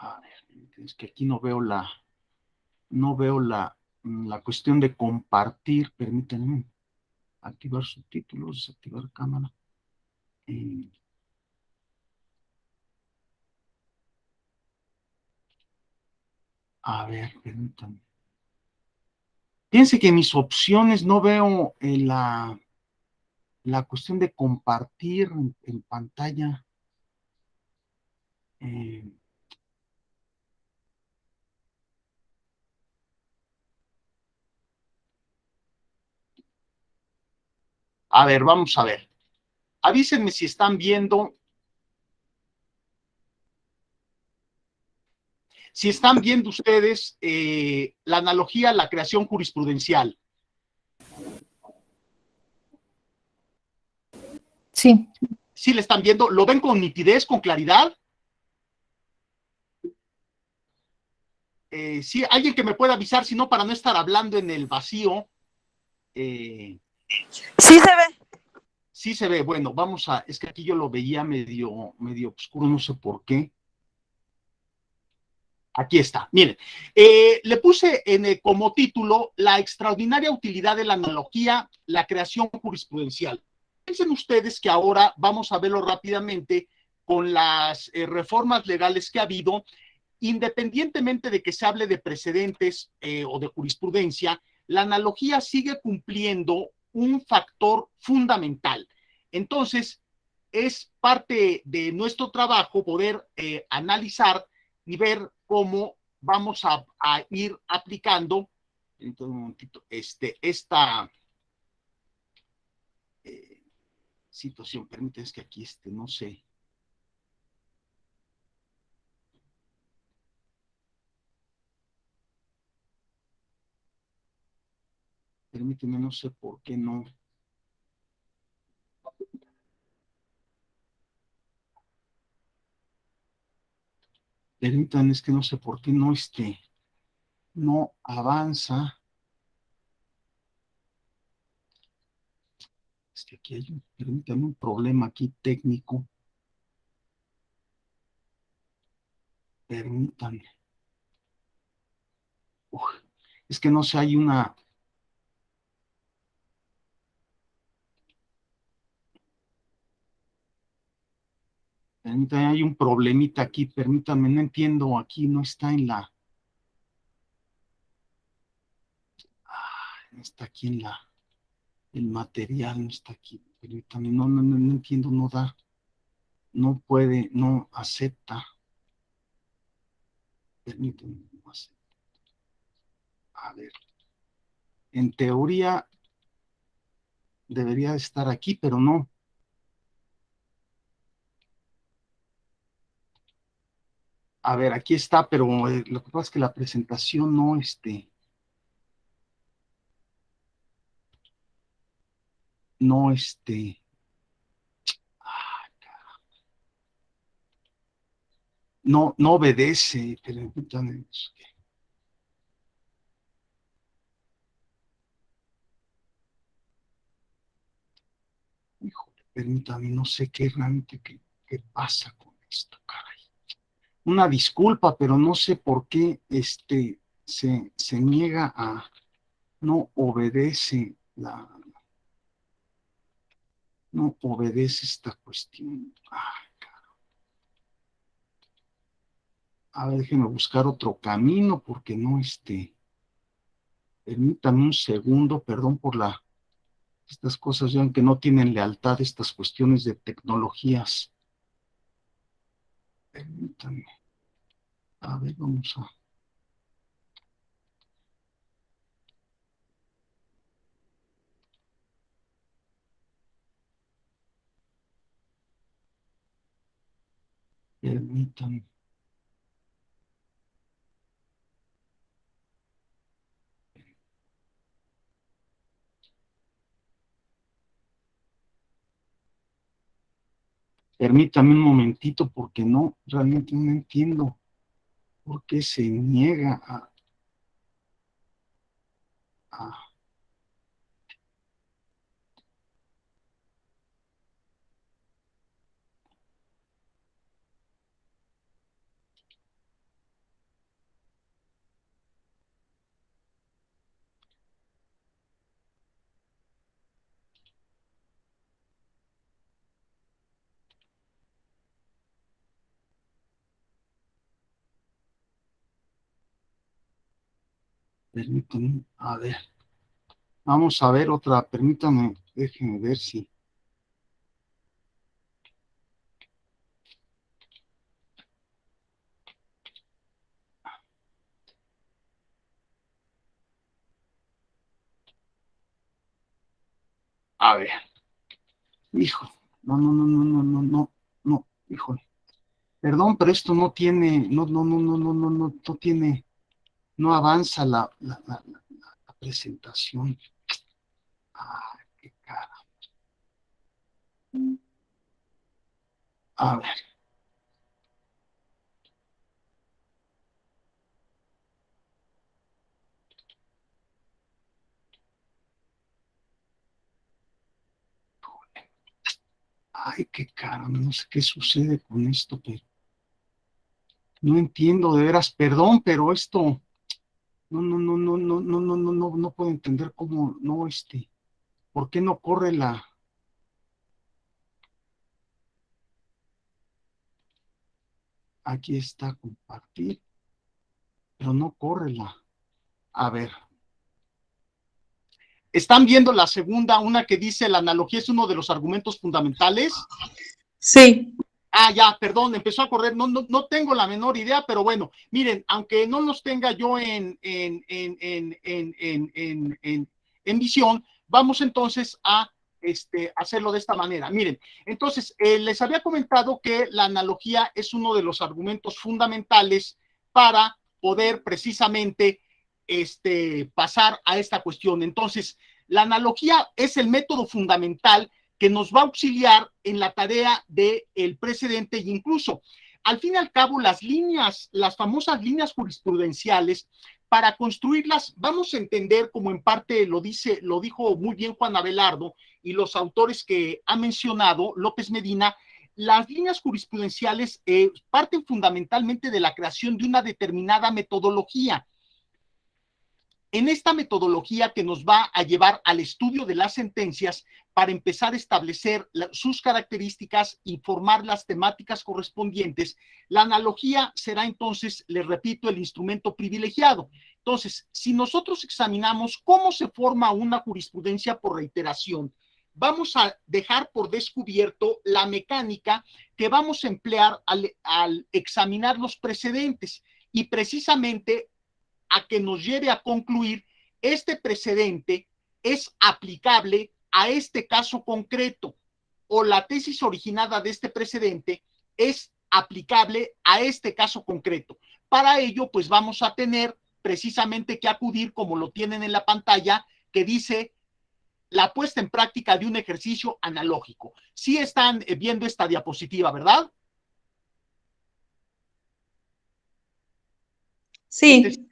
A ver, es que aquí no veo la cuestión de compartir. Permítanme activar subtítulos, desactivar cámara. A ver, permítanme. Fíjense que en mis opciones no veo la cuestión de compartir en pantalla. A ver, vamos a ver. Avísenme si están viendo. Si están viendo ustedes la analogía a la creación jurisprudencial. Sí. ¿Sí le están viendo? ¿Lo ven con nitidez, con claridad? Sí, alguien que me pueda avisar, si no, para no estar hablando en el vacío. Sí se ve. Sí se ve. Bueno, vamos a, es que aquí yo lo veía medio oscuro, no sé por qué. Aquí está. Miren, le puse como título la extraordinaria utilidad de la analogía, la creación jurisprudencial. Piensen ustedes que ahora vamos a verlo rápidamente con las reformas legales que ha habido, independientemente de que se hable de precedentes o de jurisprudencia, la analogía sigue cumpliendo un factor fundamental. Entonces, es parte de nuestro trabajo poder analizar y ver cómo vamos a ir aplicando, entonces, un momentito, esta situación, permíteme, que aquí no sé. Permíteme, no sé por qué no. Permítanme, es que no sé por qué no no avanza. Es que aquí hay permítame, un problema aquí técnico. Permítanme. Uf, es que no sé, hay una. Permítanme, hay un problemita aquí. Permítanme, no entiendo. Aquí no está en la. No está aquí en la. El material no está aquí. Permítanme, no entiendo, no da. No puede, no acepta. Permítanme, no acepta. A ver. En teoría debería estar aquí, pero no. A ver, aquí está, pero lo que pasa es que la presentación no, no, no obedece. Permítanme. Híjole, permítame, no sé qué realmente qué pasa con esto, caray. Una disculpa, pero no sé por qué se niega no obedece no obedece esta cuestión. A ver, déjeme buscar otro camino porque no, permítame un segundo, perdón por estas cosas, ya que no tienen lealtad, estas cuestiones de tecnologías. Permítame. A ver, vamos a. Permítame. Permítame un momentito porque no, realmente no entiendo por qué se niega a. Permítame, a ver. Vamos a ver otra, permítame, déjenme ver si. A ver, hijo, no, híjole. Perdón, pero esto no tiene, no tiene, no avanza la presentación. Ah, qué cara. A ver, ay, qué cara, no sé qué sucede con esto, pero no entiendo de veras, perdón, pero esto, no puedo entender cómo, no, ¿por qué no corre aquí está compartir, pero no corre a ver. ¿Están viendo la segunda, una que dice la analogía es uno de los argumentos fundamentales? Sí. Ya, perdón, empezó a correr, no tengo la menor idea, pero bueno, miren, aunque no los tenga yo en visión, vamos entonces a hacerlo de esta manera. Miren, entonces, les había comentado que la analogía es uno de los argumentos fundamentales para poder precisamente pasar a esta cuestión. Entonces, la analogía es el método fundamental que nos va a auxiliar en la tarea del precedente, e incluso, al fin y al cabo, las famosas líneas jurisprudenciales, para construirlas, vamos a entender, como en parte lo dijo muy bien Juan Abelardo y los autores que ha mencionado López Medina, las líneas jurisprudenciales parten fundamentalmente de la creación de una determinada metodología. En esta metodología que nos va a llevar al estudio de las sentencias para empezar a establecer sus características y formar las temáticas correspondientes, la analogía será entonces, les repito, el instrumento privilegiado. Entonces, si nosotros examinamos cómo se forma una jurisprudencia por reiteración, vamos a dejar por descubierto la mecánica que vamos a emplear al examinar los precedentes y precisamente a que nos lleve a concluir este precedente es aplicable a este caso concreto o la tesis originada de este precedente es aplicable a este caso concreto. Para ello, pues vamos a tener precisamente que acudir, como lo tienen en la pantalla, que dice la puesta en práctica de un ejercicio analógico. Sí están viendo esta diapositiva, ¿verdad? Sí.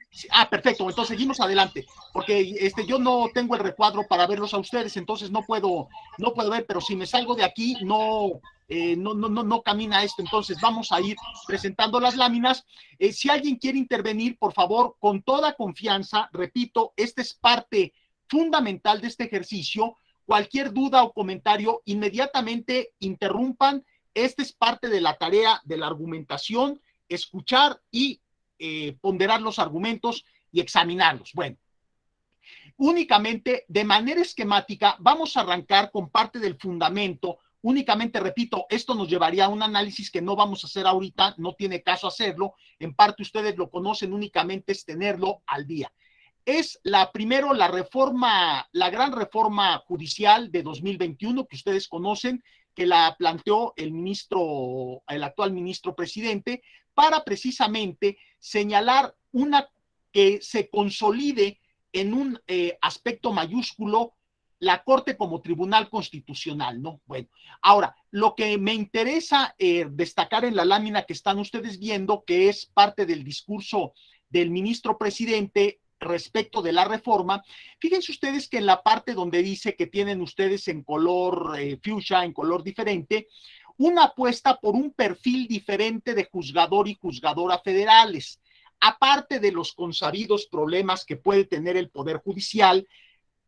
Perfecto, entonces seguimos adelante, porque yo no tengo el recuadro para verlos a ustedes, entonces no puedo ver, pero si me salgo de aquí, no camina esto, entonces vamos a ir presentando las láminas. Si alguien quiere intervenir, por favor, con toda confianza, repito, esta es parte fundamental de este ejercicio. Cualquier duda o comentario, inmediatamente interrumpan. Esta es parte de la tarea de la argumentación, escuchar y ponderar los argumentos y examinarlos. Bueno, únicamente de manera esquemática vamos a arrancar con parte del fundamento. Únicamente, repito, esto nos llevaría a un análisis que no vamos a hacer ahorita, no tiene caso hacerlo, en parte ustedes lo conocen, únicamente es tenerlo al día. Es la gran reforma judicial de 2021 que ustedes conocen, que la planteó el actual ministro presidente, para precisamente señalar que se consolide en un aspecto mayúsculo la Corte como tribunal constitucional, ¿no? Bueno, ahora, lo que me interesa destacar en la lámina que están ustedes viendo, que es parte del discurso del ministro presidente respecto de la reforma, fíjense ustedes que en la parte donde dice que tienen ustedes en color fuchsia, en color diferente, una apuesta por un perfil diferente de juzgador y juzgadora federales, aparte de los consabidos problemas que puede tener el Poder Judicial,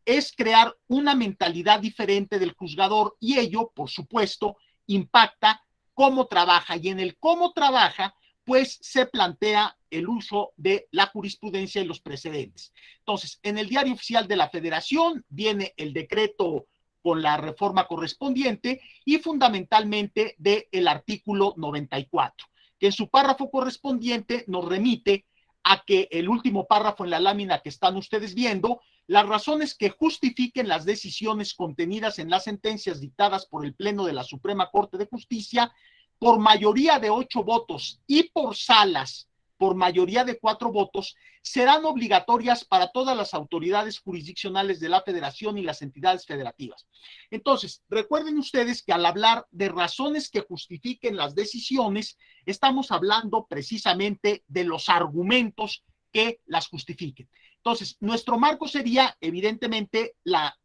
es crear una mentalidad diferente del juzgador y ello, por supuesto, impacta cómo trabaja y en el cómo trabaja, pues se plantea el uso de la jurisprudencia y los precedentes. Entonces, en el Diario Oficial de la Federación viene el decreto con la reforma correspondiente y fundamentalmente del artículo 94, que en su párrafo correspondiente nos remite a que el último párrafo en la lámina que están ustedes viendo, las razones que justifiquen las decisiones contenidas en las sentencias dictadas por el Pleno de la Suprema Corte de Justicia por mayoría de 8 votos y por salas por mayoría de 4 votos, serán obligatorias para todas las autoridades jurisdiccionales de la Federación y las entidades federativas. Entonces, recuerden ustedes que al hablar de razones que justifiquen las decisiones, estamos hablando precisamente de los argumentos que las justifiquen. Entonces, nuestro marco sería, evidentemente, la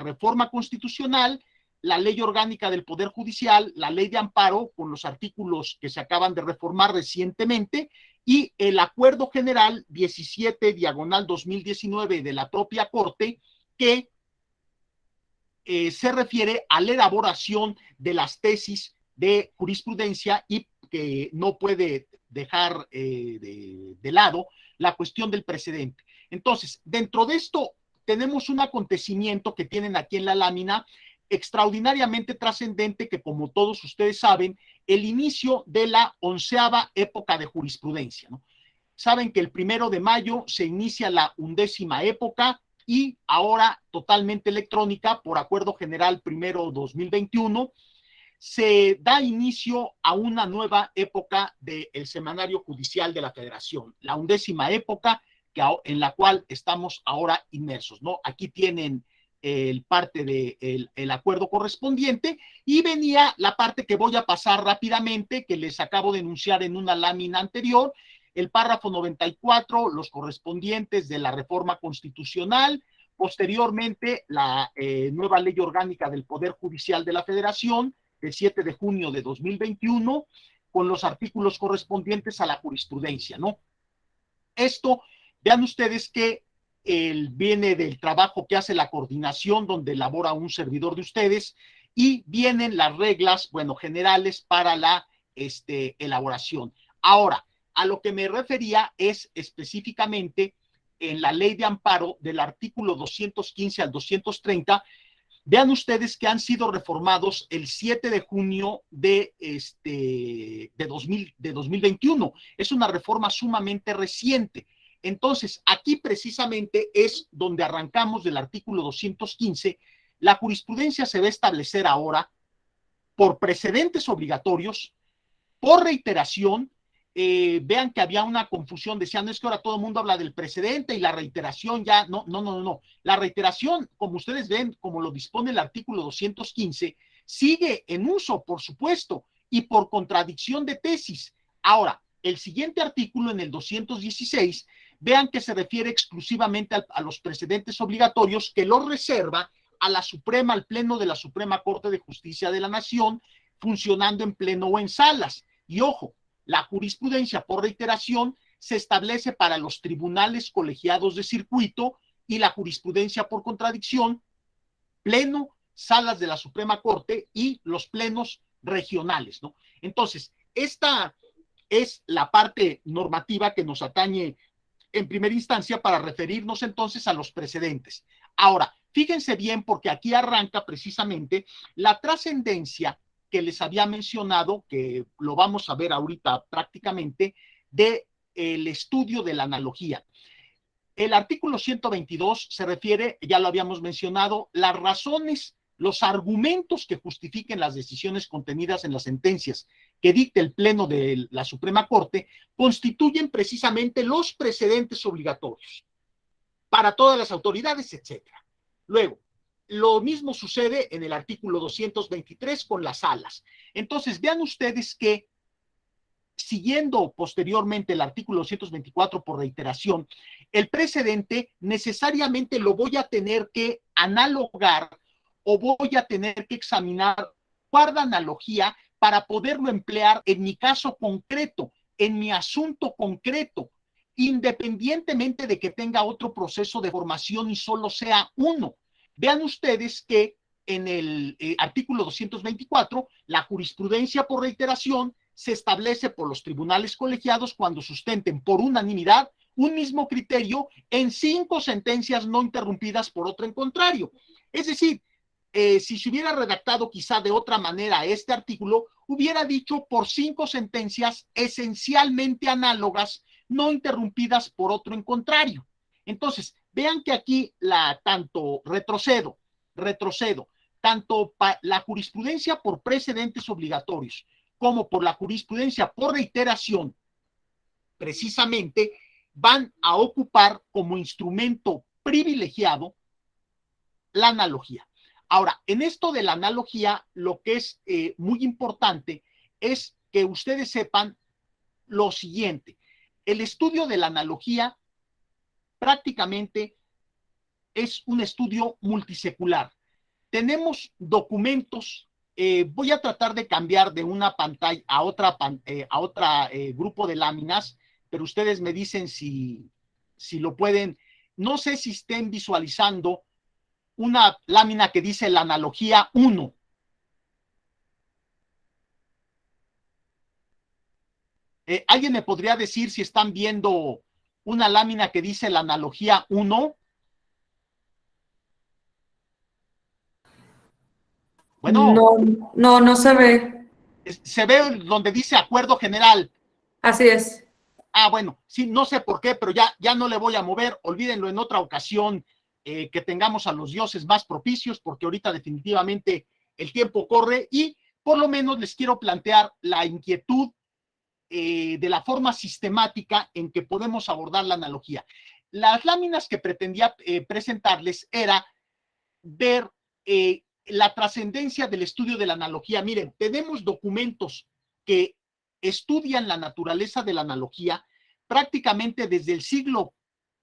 reforma constitucional, la ley orgánica del Poder Judicial, la ley de amparo con los artículos que se acaban de reformar recientemente y el acuerdo general 17/2019 de la propia Corte que se refiere a la elaboración de las tesis de jurisprudencia y que no puede dejar de lado la cuestión del precedente. Entonces, dentro de esto tenemos un acontecimiento que tienen aquí en la lámina, extraordinariamente trascendente que, como todos ustedes saben, el inicio de la 11ª época de jurisprudencia, ¿no? Saben que el 1 de mayo se inicia la 11ª época y ahora totalmente electrónica, por acuerdo general 1/2021, se da inicio a una nueva época del Semanario Judicial de la Federación, la 11ª época en la cual estamos ahora inmersos, ¿no? Aquí tienen el parte del acuerdo correspondiente y venía la parte que voy a pasar rápidamente, que les acabo de enunciar en una lámina anterior, el párrafo 94, los correspondientes de la reforma constitucional, posteriormente la nueva ley orgánica del Poder Judicial de la Federación, el 7 de junio de 2021, con los artículos correspondientes a la jurisprudencia, ¿no? Esto, vean ustedes que viene del trabajo que hace la coordinación, donde elabora un servidor de ustedes, y vienen las reglas, bueno, generales para la elaboración. Ahora, a lo que me refería es específicamente en la ley de amparo del artículo 215 al 230. Vean ustedes que han sido reformados el 7 de junio de 2021. Es una reforma sumamente reciente. Entonces, aquí precisamente es donde arrancamos del artículo 215. La jurisprudencia se va a establecer ahora por precedentes obligatorios, por reiteración. Vean que había una confusión, decían, es que ahora todo el mundo habla del precedente y la reiteración ya, no. La reiteración, como ustedes ven, como lo dispone el artículo 215, sigue en uso, por supuesto, y por contradicción de tesis. Ahora, el siguiente artículo, en el 216, vean que se refiere exclusivamente a los precedentes obligatorios, que los reserva a la Suprema, al Pleno de la Suprema Corte de Justicia de la Nación, funcionando en pleno o en salas. Y ojo, la jurisprudencia por reiteración se establece para los tribunales colegiados de circuito y la jurisprudencia por contradicción, pleno, salas de la Suprema Corte y los plenos regionales, ¿no? Entonces, esta es la parte normativa que nos atañe en primera instancia para referirnos entonces a los precedentes. Ahora, fíjense bien, porque aquí arranca precisamente la trascendencia que les había mencionado, que lo vamos a ver ahorita prácticamente, de el estudio de la analogía. El artículo 122 se refiere, ya lo habíamos mencionado, las razones, los argumentos que justifiquen las decisiones contenidas en las sentencias que dicte el Pleno de la Suprema Corte, constituyen precisamente los precedentes obligatorios para todas las autoridades, etcétera. Luego, lo mismo sucede en el artículo 223 con las salas. Entonces, vean ustedes que, siguiendo posteriormente el artículo 224 por reiteración, el precedente necesariamente lo voy a tener que analogar o voy a tener que examinar guarda analogía para poderlo emplear en mi caso concreto, en mi asunto concreto, independientemente de que tenga otro proceso de formación y solo sea uno. Vean ustedes que en el artículo 224, la jurisprudencia por reiteración se establece por los tribunales colegiados cuando sustenten por unanimidad un mismo criterio en 5 sentencias no interrumpidas por otro en contrario. Es decir, si se hubiera redactado quizá de otra manera este artículo, hubiera dicho por 5 sentencias esencialmente análogas, no interrumpidas por otro en contrario. Entonces, vean que aquí tanto retrocedo, tanto la jurisprudencia por precedentes obligatorios como por la jurisprudencia por reiteración, precisamente van a ocupar como instrumento privilegiado la analogía. Ahora, en esto de la analogía, lo que es muy importante es que ustedes sepan lo siguiente. El estudio de la analogía prácticamente es un estudio multisecular. Tenemos documentos, voy a tratar de cambiar de una pantalla a otra grupo de láminas, pero ustedes me dicen si lo pueden. No sé si estén visualizando una lámina que dice la analogía 1. ¿Alguien me podría decir si están viendo una lámina que dice la analogía 1? Bueno, No se ve. se ve donde dice acuerdo general. Así es. Ah, bueno, sí, no sé por qué, pero ya no le voy a mover. Olvídenlo en otra ocasión, que tengamos a los dioses más propicios, porque ahorita definitivamente el tiempo corre y por lo menos les quiero plantear la inquietud de la forma sistemática en que podemos abordar la analogía. Las láminas que pretendía presentarles era ver la trascendencia del estudio de la analogía. Miren, tenemos documentos que estudian la naturaleza de la analogía prácticamente desde el siglo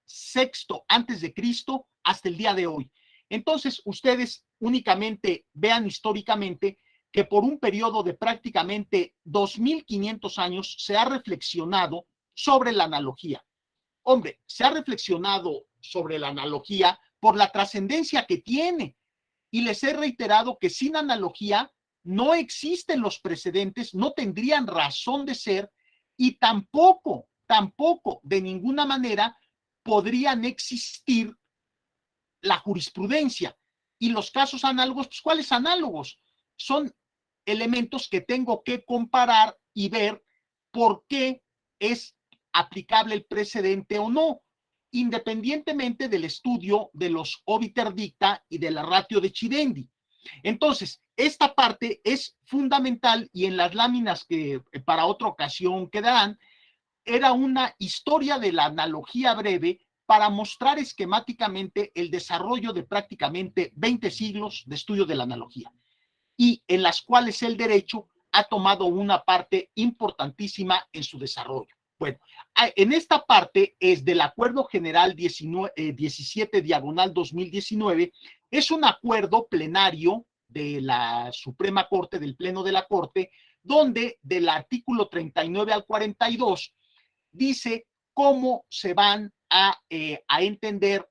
VI antes de Cristo hasta el día de hoy. Entonces, ustedes únicamente vean históricamente que por un periodo de prácticamente 2500 años se ha reflexionado sobre la analogía. Hombre, se ha reflexionado sobre la analogía por la trascendencia que tiene. Y les he reiterado que sin analogía no existen los precedentes, no tendrían razón de ser y tampoco de ninguna manera podrían existir la jurisprudencia. Y los casos análogos, pues ¿cuáles análogos? Son elementos que tengo que comparar y ver por qué es aplicable el precedente o no, independientemente del estudio de los obiter dicta y de la ratio de Chidendi. Entonces, esta parte es fundamental y en las láminas que para otra ocasión quedarán, era una historia de la analogía breve para mostrar esquemáticamente el desarrollo de prácticamente 20 siglos de estudio de la analogía y en las cuales el derecho ha tomado una parte importantísima en su desarrollo. Bueno, en esta parte es del Acuerdo General 17 diagonal 2019, es un acuerdo plenario de la Suprema Corte, del Pleno de la Corte, donde del artículo 39 al 42 dice cómo se van a entender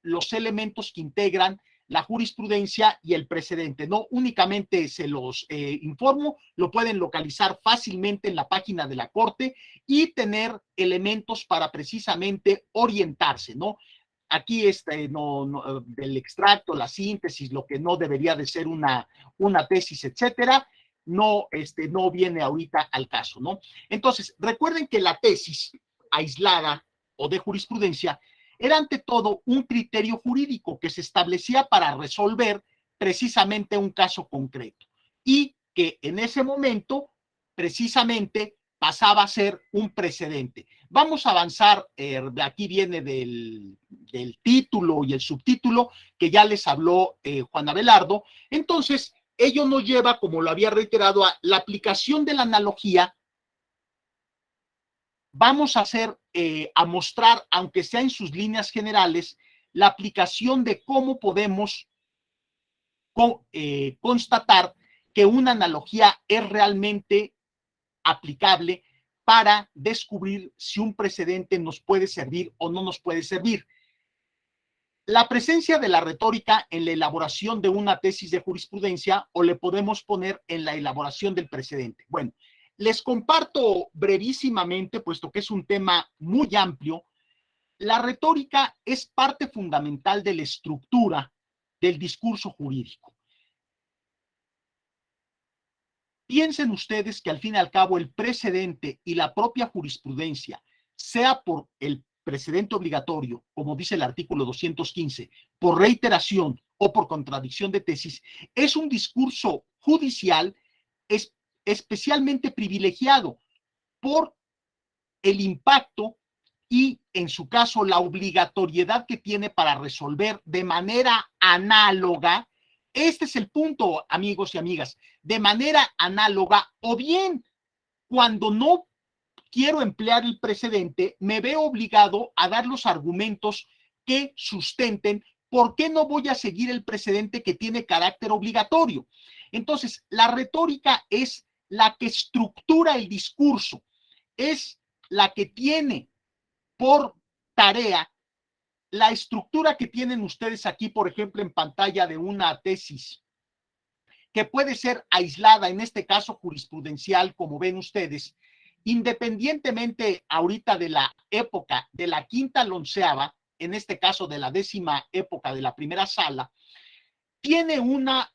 los elementos que integran la jurisprudencia y el precedente. No únicamente se los informo, lo pueden localizar fácilmente en la página de la Corte y tener elementos para precisamente orientarse, ¿no? Aquí del extracto, la síntesis, lo que no debería de ser una tesis, etcétera, no viene ahorita al caso, ¿no? Entonces, recuerden que la tesis aislada o de jurisprudencia era ante todo un criterio jurídico que se establecía para resolver precisamente un caso concreto y que en ese momento precisamente pasaba a ser un precedente. Vamos a avanzar, aquí viene del título y el subtítulo que ya les habló Juan Abelardo. Entonces, ello nos lleva, como lo había reiterado, a la aplicación de la analogía. Vamos a hacer, a mostrar, aunque sea en sus líneas generales, la aplicación de cómo podemos constatar que una analogía es realmente aplicable para descubrir si un precedente nos puede servir o no nos puede servir. La presencia de la retórica en la elaboración de una tesis de jurisprudencia o le podemos poner en la elaboración del precedente. Bueno, les comparto brevísimamente, puesto que es un tema muy amplio, la retórica es parte fundamental de la estructura del discurso jurídico. Piensen ustedes que al fin y al cabo el precedente y la propia jurisprudencia, sea por el precedente obligatorio, como dice el artículo 215, por reiteración o por contradicción de tesis, es un discurso judicial especialmente privilegiado por el impacto y, en su caso, la obligatoriedad que tiene para resolver de manera análoga. Este es el punto, amigos y amigas, de manera análoga, o bien cuando no quiero emplear el precedente, me veo obligado a dar los argumentos que sustenten por qué no voy a seguir el precedente que tiene carácter obligatorio. Entonces, la retórica es la que estructura el discurso, es la que tiene por tarea la estructura que tienen ustedes aquí, por ejemplo, en pantalla de una tesis, que puede ser aislada, en este caso jurisprudencial, como ven ustedes, independientemente ahorita de la época de la quinta a la onceava, en este caso de la 10ª época de la primera sala, tiene una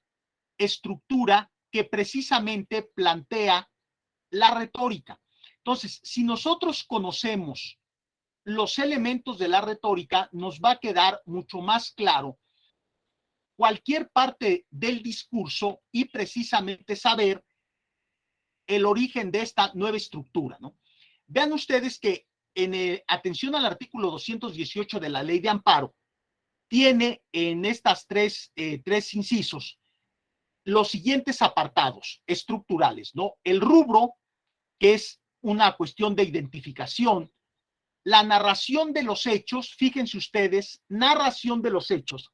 estructura que precisamente plantea la retórica. Entonces, si nosotros conocemos los elementos de la retórica, nos va a quedar mucho más claro cualquier parte del discurso y precisamente saber el origen de esta nueva estructura, ¿no? Vean ustedes que atención al artículo 218 de la Ley de Amparo, tiene en estas tres incisos los siguientes apartados estructurales, ¿no? El rubro, que es una cuestión de identificación, la narración de los hechos, fíjense ustedes, narración de los hechos.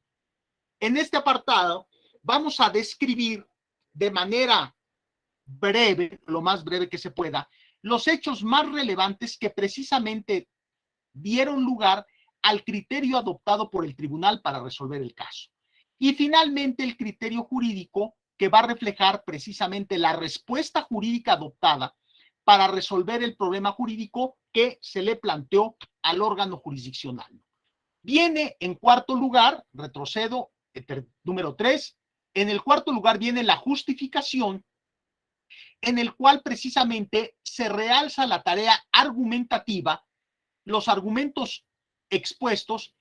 En este apartado vamos a describir de manera breve, lo más breve que se pueda, los hechos más relevantes que precisamente dieron lugar al criterio adoptado por el tribunal para resolver el caso. Y finalmente el criterio jurídico que va a reflejar precisamente la respuesta jurídica adoptada para resolver el problema jurídico que se le planteó al órgano jurisdiccional. Viene en cuarto lugar, retrocedo, número 3, en el cuarto lugar viene la justificación, en el cual precisamente se realza la tarea argumentativa, los argumentos expuestos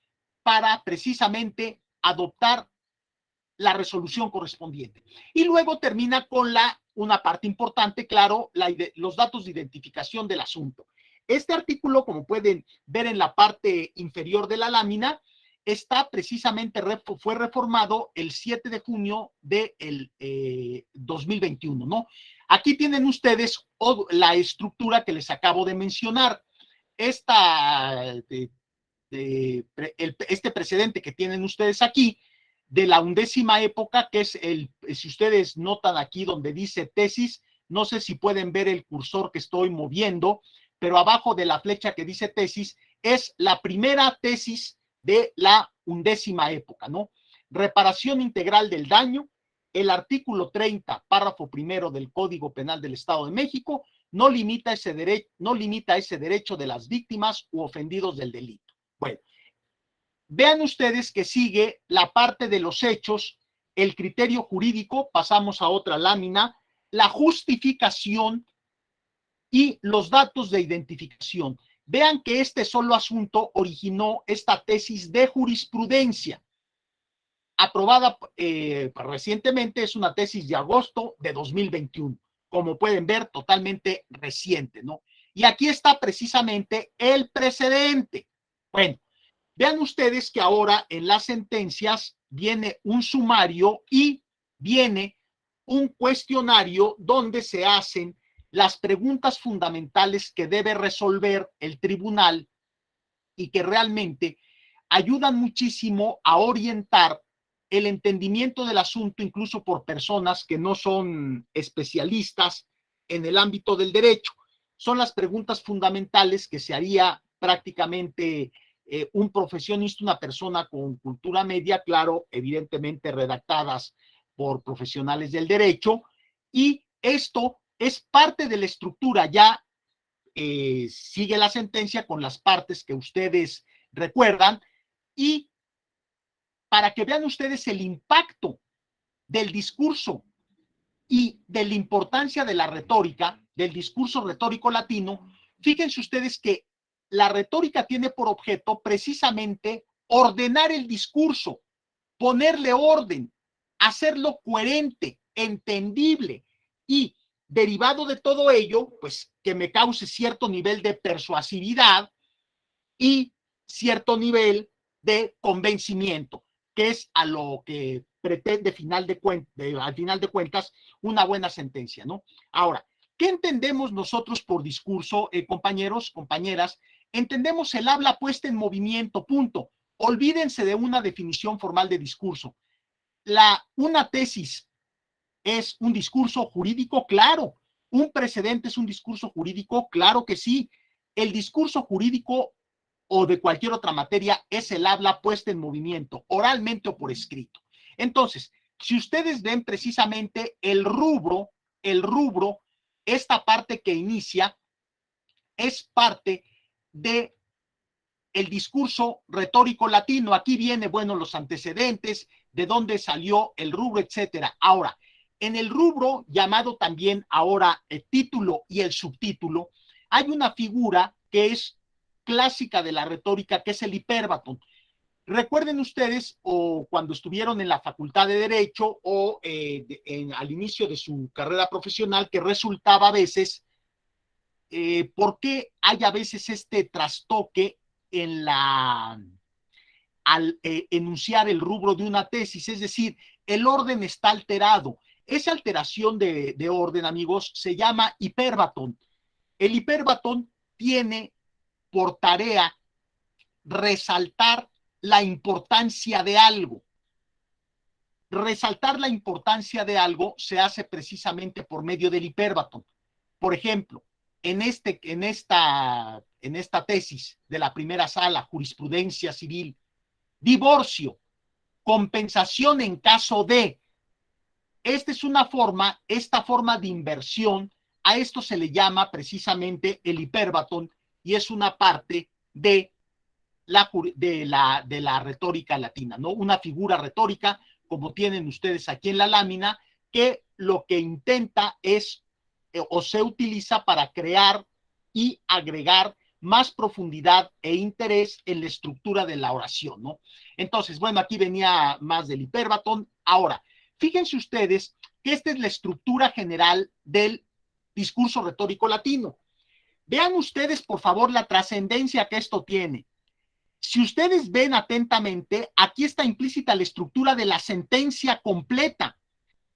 para precisamente adoptar la resolución correspondiente. Y luego termina con una parte importante, claro, los datos de identificación del asunto. Este artículo, como pueden ver en la parte inferior de la lámina, está precisamente, fue reformado el 7 de junio del 2021, ¿no? Aquí tienen ustedes la estructura que les acabo de mencionar. Este precedente que tienen ustedes aquí, de la 11ª época, que es si ustedes notan aquí donde dice tesis, no sé si pueden ver el cursor que estoy moviendo, pero abajo de la flecha que dice tesis, es la primera tesis de la 11ª época, ¿no? Reparación integral del daño, el artículo 30, párrafo primero del Código Penal del Estado de México, no limita ese derecho de las víctimas u ofendidos del delito. Bueno, vean ustedes que sigue la parte de los hechos, el criterio jurídico, pasamos a otra lámina, la justificación y los datos de identificación. Vean que este solo asunto originó esta tesis de jurisprudencia, aprobada recientemente, es una tesis de agosto de 2021, como pueden ver, totalmente reciente, ¿no? Y aquí está precisamente el precedente. Bueno, vean ustedes que ahora en las sentencias viene un sumario y viene un cuestionario donde se hacen las preguntas fundamentales que debe resolver el tribunal y que realmente ayudan muchísimo a orientar el entendimiento del asunto, incluso por personas que no son especialistas en el ámbito del derecho. Son las preguntas fundamentales que se haría prácticamente un profesionista, una persona con cultura media, claro, evidentemente redactadas por profesionales del derecho, y esto es parte de la estructura. Ya sigue la sentencia con las partes que ustedes recuerdan, y para que vean ustedes el impacto del discurso y de la importancia de la retórica, del discurso retórico latino, fíjense ustedes que la retórica tiene por objeto precisamente ordenar el discurso, ponerle orden, hacerlo coherente, entendible y derivado de todo ello, pues que me cause cierto nivel de persuasividad y cierto nivel de convencimiento, que es a lo que pretende al final de cuentas una buena sentencia, ¿no? Ahora, ¿qué entendemos nosotros por discurso, compañeros, compañeras? Entendemos el habla puesta en movimiento, punto. Olvídense de una definición formal de discurso. Una tesis es un discurso jurídico, claro. Un precedente es un discurso jurídico, claro que sí. El discurso jurídico o de cualquier otra materia es el habla puesta en movimiento, oralmente o por escrito. Entonces, si ustedes ven precisamente el rubro, esta parte que inicia es parte de el discurso retórico latino. Aquí viene, bueno, los antecedentes, de dónde salió el rubro, etcétera. Ahora, En el rubro llamado también ahora el título y el subtítulo, hay una figura que es clásica de la retórica, que es el hipérbaton. Recuerden ustedes, o cuando estuvieron en la Facultad de Derecho o al inicio de su carrera profesional, que resultaba a veces, ¿por qué hay a veces este trastoque al enunciar el rubro de una tesis? Es decir, el orden está alterado. Esa alteración de orden, amigos, se llama hipérbaton. El hipérbaton tiene por tarea resaltar la importancia de algo. Resaltar la importancia de algo se hace precisamente por medio del hipérbaton. Por ejemplo, en esta tesis de la primera sala, jurisprudencia civil, divorcio, compensación en caso de. Esta forma de inversión, a esto se le llama precisamente el hipérbaton y es una parte de la retórica latina, ¿no? Una figura retórica, como tienen ustedes aquí en la lámina, que lo que intenta es o se utiliza para crear y agregar más profundidad e interés en la estructura de la oración, ¿no? Entonces, bueno, aquí venía más del hipérbaton. Ahora, fíjense ustedes que esta es la estructura general del discurso retórico latino. Vean ustedes, por favor, la trascendencia que esto tiene. Si ustedes ven atentamente, aquí está implícita la estructura de la sentencia completa.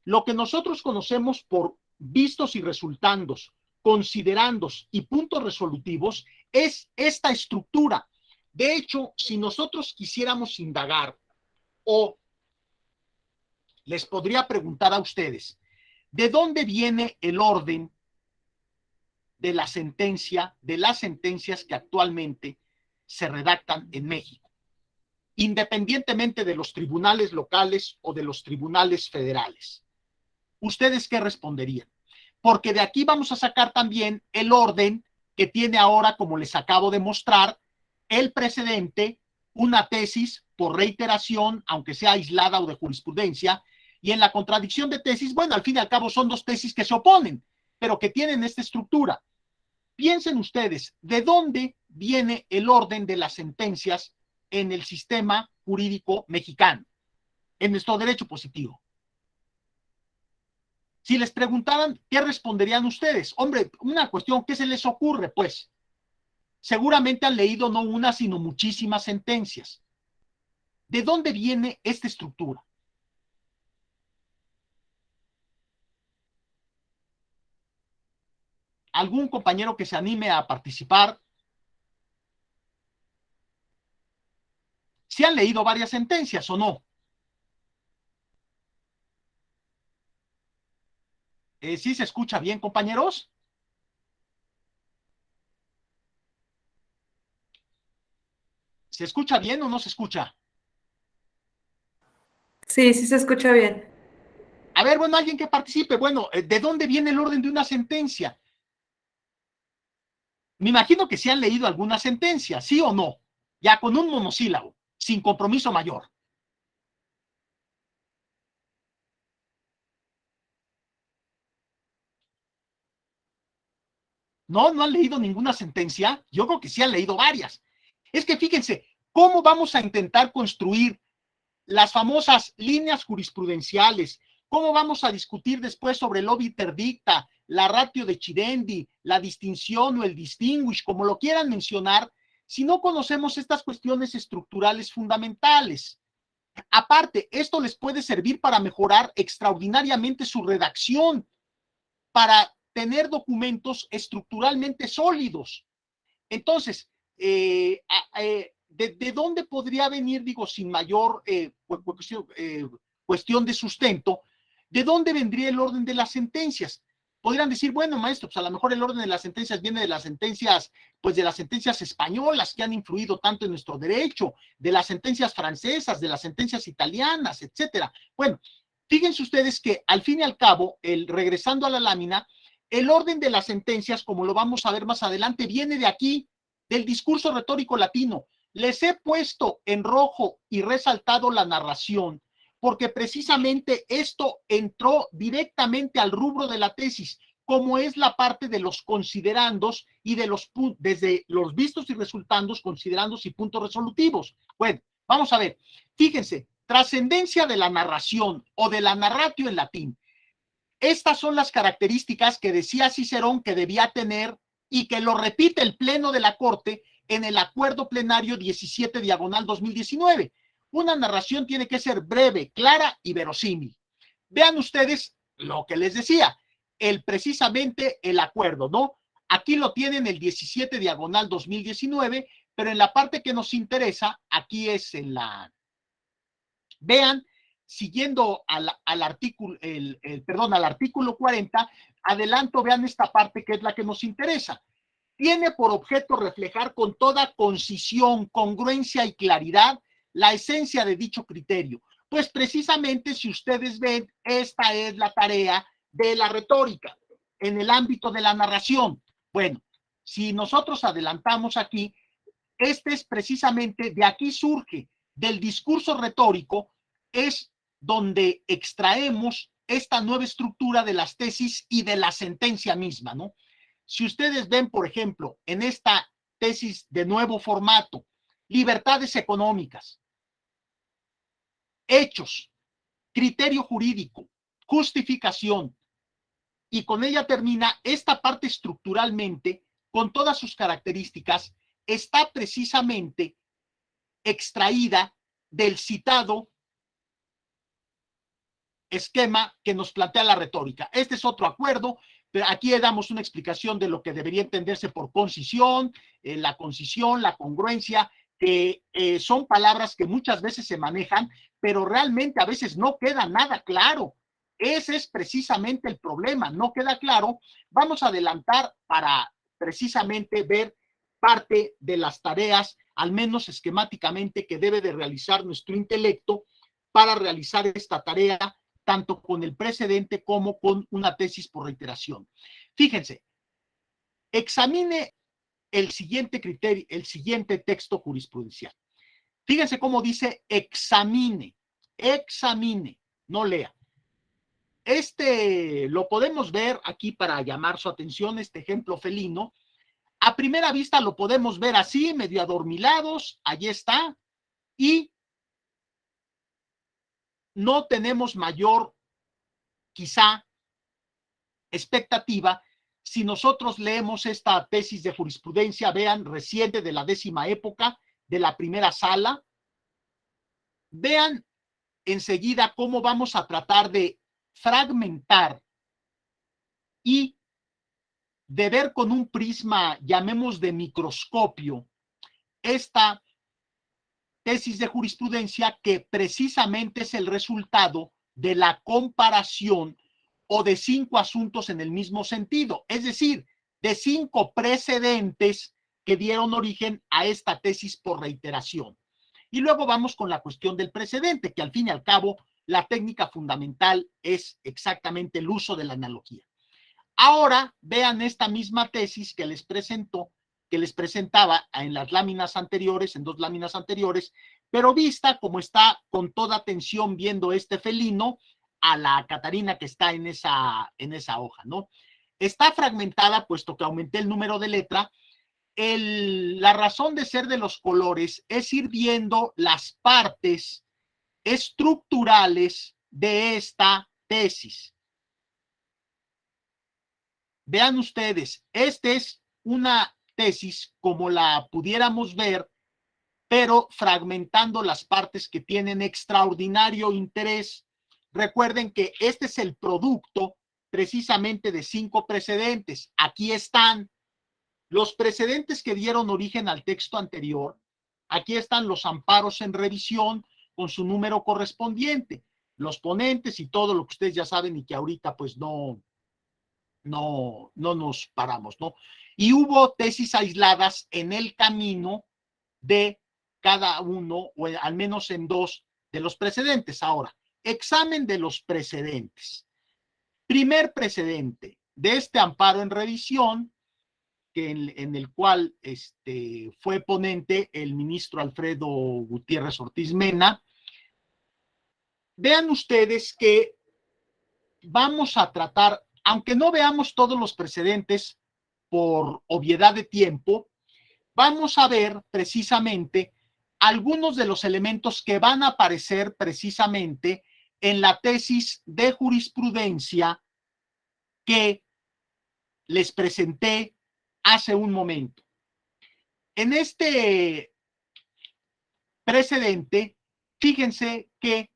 Lo que nosotros conocemos por vistos y resultandos, considerandos y puntos resolutivos es esta estructura. De hecho, si nosotros quisiéramos indagar o les podría preguntar a ustedes, ¿de dónde viene el orden de la sentencia, de las sentencias que actualmente se redactan en México, independientemente de los tribunales locales o de los tribunales federales? ¿Ustedes qué responderían? Porque de aquí vamos a sacar también el orden que tiene ahora, como les acabo de mostrar, el precedente, una tesis por reiteración, aunque sea aislada o de jurisprudencia, y en la contradicción de tesis, bueno, al fin y al cabo son dos tesis que se oponen, pero que tienen esta estructura. Piensen ustedes, ¿de dónde viene el orden de las sentencias en el sistema jurídico mexicano, en nuestro derecho positivo? Si les preguntaran, ¿qué responderían ustedes? Hombre, una cuestión, ¿qué se les ocurre? Pues, seguramente han leído no una, sino muchísimas sentencias. ¿De dónde viene esta estructura? ¿Algún compañero que se anime a participar? ¿Se han leído varias sentencias o no? ¿Sí se escucha bien, compañeros? ¿Se escucha bien o no se escucha? Sí, sí se escucha bien. A ver, bueno, alguien que participe. Bueno, ¿de dónde viene el orden de una sentencia? Me imagino que se han leído alguna sentencia, ¿sí o no? Ya con un monosílabo, sin compromiso mayor. ¿No? ¿No han leído ninguna sentencia? Yo creo que sí han leído varias. Es que fíjense, ¿cómo vamos a intentar construir las famosas líneas jurisprudenciales? ¿Cómo vamos a discutir después sobre el obiter dicta, la ratio decidendi, la distinción o el distinguish, como lo quieran mencionar, si no conocemos estas cuestiones estructurales fundamentales? Aparte, esto les puede servir para mejorar extraordinariamente su redacción, para tener documentos estructuralmente sólidos. Entonces, ¿de dónde podría venir, digo, sin mayor cuestión de sustento, de dónde vendría el orden de las sentencias? Podrían decir, bueno, maestro, pues a lo mejor el orden de las sentencias viene de las sentencias, pues de las sentencias españolas que han influido tanto en nuestro derecho, de las sentencias francesas, de las sentencias italianas, etcétera. Bueno, fíjense ustedes que al fin y al cabo, regresando a la lámina, el orden de las sentencias, como lo vamos a ver más adelante, viene de aquí, del discurso retórico latino. Les he puesto en rojo y resaltado la narración, porque precisamente esto entró directamente al rubro de la tesis, como es la parte de los considerandos y de desde los vistos y resultandos, considerandos y puntos resolutivos. Bueno, vamos a ver, fíjense, trascendencia de la narración o de la narratio en latín. Estas son las características que decía Cicerón que debía tener y que lo repite el Pleno de la Corte en el Acuerdo Plenario 17/2019. Una narración tiene que ser breve, clara y verosímil. Vean ustedes lo que les decía, precisamente el acuerdo, ¿no? Aquí lo tienen el 17/2019, pero en la parte que nos interesa, aquí es en la... Vean, siguiendo al artículo, al artículo 40, adelanto, vean esta parte que es la que nos interesa. Tiene por objeto reflejar con toda concisión, congruencia y claridad la esencia de dicho criterio. Pues precisamente, si ustedes ven, esta es la tarea de la retórica en el ámbito de la narración. Bueno, si nosotros adelantamos aquí, este es precisamente, de aquí surge, del discurso retórico, es donde extraemos esta nueva estructura de las tesis y de la sentencia misma, ¿no? Si ustedes ven, por ejemplo, en esta tesis de nuevo formato, libertades económicas, hechos, criterio jurídico, justificación, y con ella termina esta parte estructuralmente, con todas sus características, está precisamente extraída del citado esquema que nos plantea la retórica. Este es otro acuerdo, pero aquí damos una explicación de lo que debería entenderse por concisión, la congruencia, que son palabras que muchas veces se manejan, pero realmente a veces no queda nada claro. Ese es precisamente el problema, no queda claro. Vamos a adelantar para precisamente ver parte de las tareas, al menos esquemáticamente, que debe de realizar nuestro intelecto para realizar esta tarea, tanto con el precedente como con una tesis por reiteración. Fíjense, examine el siguiente criterio, el siguiente texto jurisprudencial. Fíjense cómo dice examine, no lea. Lo podemos ver aquí para llamar su atención, este ejemplo felino. A primera vista lo podemos ver así, medio adormilados, allí está, y no tenemos mayor, quizá, expectativa. Si nosotros leemos esta tesis de jurisprudencia, vean, reciente, de la 10ª época, de la primera sala, vean enseguida cómo vamos a tratar de fragmentar y de ver con un prisma, llamemos de microscopio, esta tesis de jurisprudencia, que precisamente es el resultado de la comparación o de 5 asuntos en el mismo sentido, es decir, de 5 precedentes que dieron origen a esta tesis por reiteración. Y luego vamos con la cuestión del precedente, que al fin y al cabo la técnica fundamental es exactamente el uso de la analogía. Ahora vean esta misma tesis que les presentaba en las láminas anteriores, en 2 láminas anteriores, pero vista como está con toda atención viendo este felino a la Catarina que está en esa hoja, ¿no? Está fragmentada, puesto que aumenté el número de letra. La razón de ser de los colores es ir viendo las partes estructurales de esta tesis. Vean ustedes, esta es una tesis como la pudiéramos ver, pero fragmentando las partes que tienen extraordinario interés. Recuerden que este es el producto precisamente de 5 precedentes. Aquí están los precedentes que dieron origen al texto anterior. Aquí están los amparos en revisión con su número correspondiente, los ponentes y todo lo que ustedes ya saben y que ahorita pues no nos paramos, ¿no? Y hubo tesis aisladas en el camino de cada uno, o al menos en 2 de los precedentes. Ahora, examen de los precedentes. Primer precedente de este amparo en revisión, que en el cual fue ponente el ministro Alfredo Gutiérrez Ortiz Mena. vean ustedes que vamos a tratar, aunque no veamos todos los precedentes por obviedad de tiempo, vamos a ver precisamente algunos de los elementos que van a aparecer precisamente en la tesis de jurisprudencia que les presenté hace un momento. En este precedente, fíjense que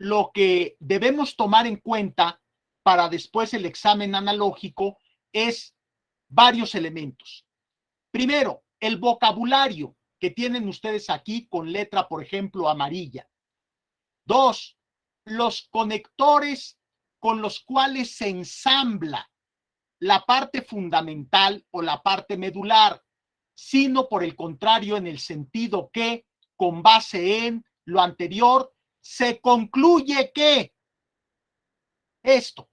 lo que debemos tomar en cuenta para después el examen analógico es varios elementos. Primero, el vocabulario que tienen ustedes aquí con letra, por ejemplo, amarilla. Dos, los conectores con los cuales se ensambla la parte fundamental o la parte medular, sino por el contrario, en el sentido que, con base en lo anterior, se concluye que esto.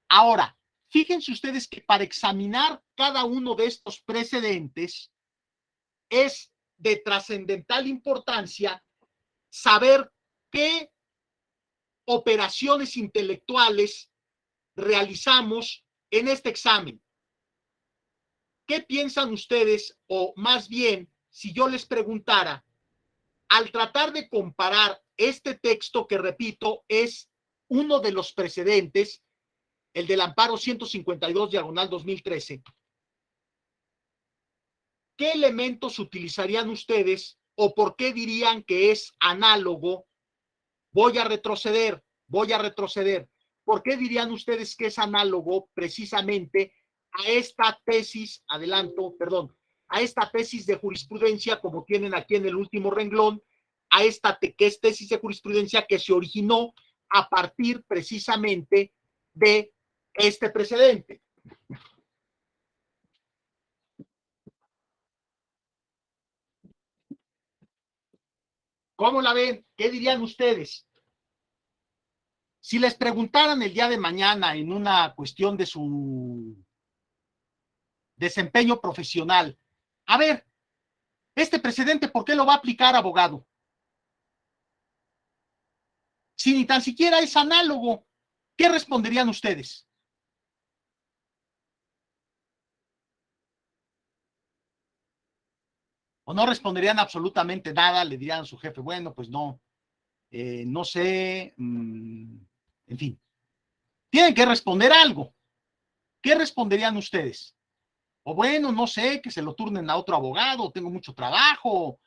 Ahora, fíjense ustedes que para examinar cada uno de estos precedentes es de trascendental importancia saber qué operaciones intelectuales realizamos en este examen. ¿Qué piensan ustedes? O más bien, si yo les preguntara, al tratar de comparar este texto que, repito, es uno de los precedentes, el del amparo 152/2013, ¿qué elementos utilizarían ustedes o por qué dirían que es análogo? Voy a retroceder. ¿Por qué dirían ustedes que es análogo precisamente a esta tesis, a esta tesis de jurisprudencia, como tienen aquí en el último renglón, a esta que es tesis de jurisprudencia que se originó a partir precisamente de este precedente? ¿Cómo la ven? ¿Qué dirían ustedes? Si les preguntaran el día de mañana en una cuestión de su desempeño profesional, a ver, este precedente, ¿por qué lo va a aplicar, abogado? Si ni tan siquiera es análogo, ¿qué responderían ustedes? O no responderían absolutamente nada, le dirían a su jefe, bueno, pues no, no sé, en fin. Tienen que responder algo. ¿Qué responderían ustedes? O bueno, no sé, que se lo turnen a otro abogado, tengo mucho trabajo,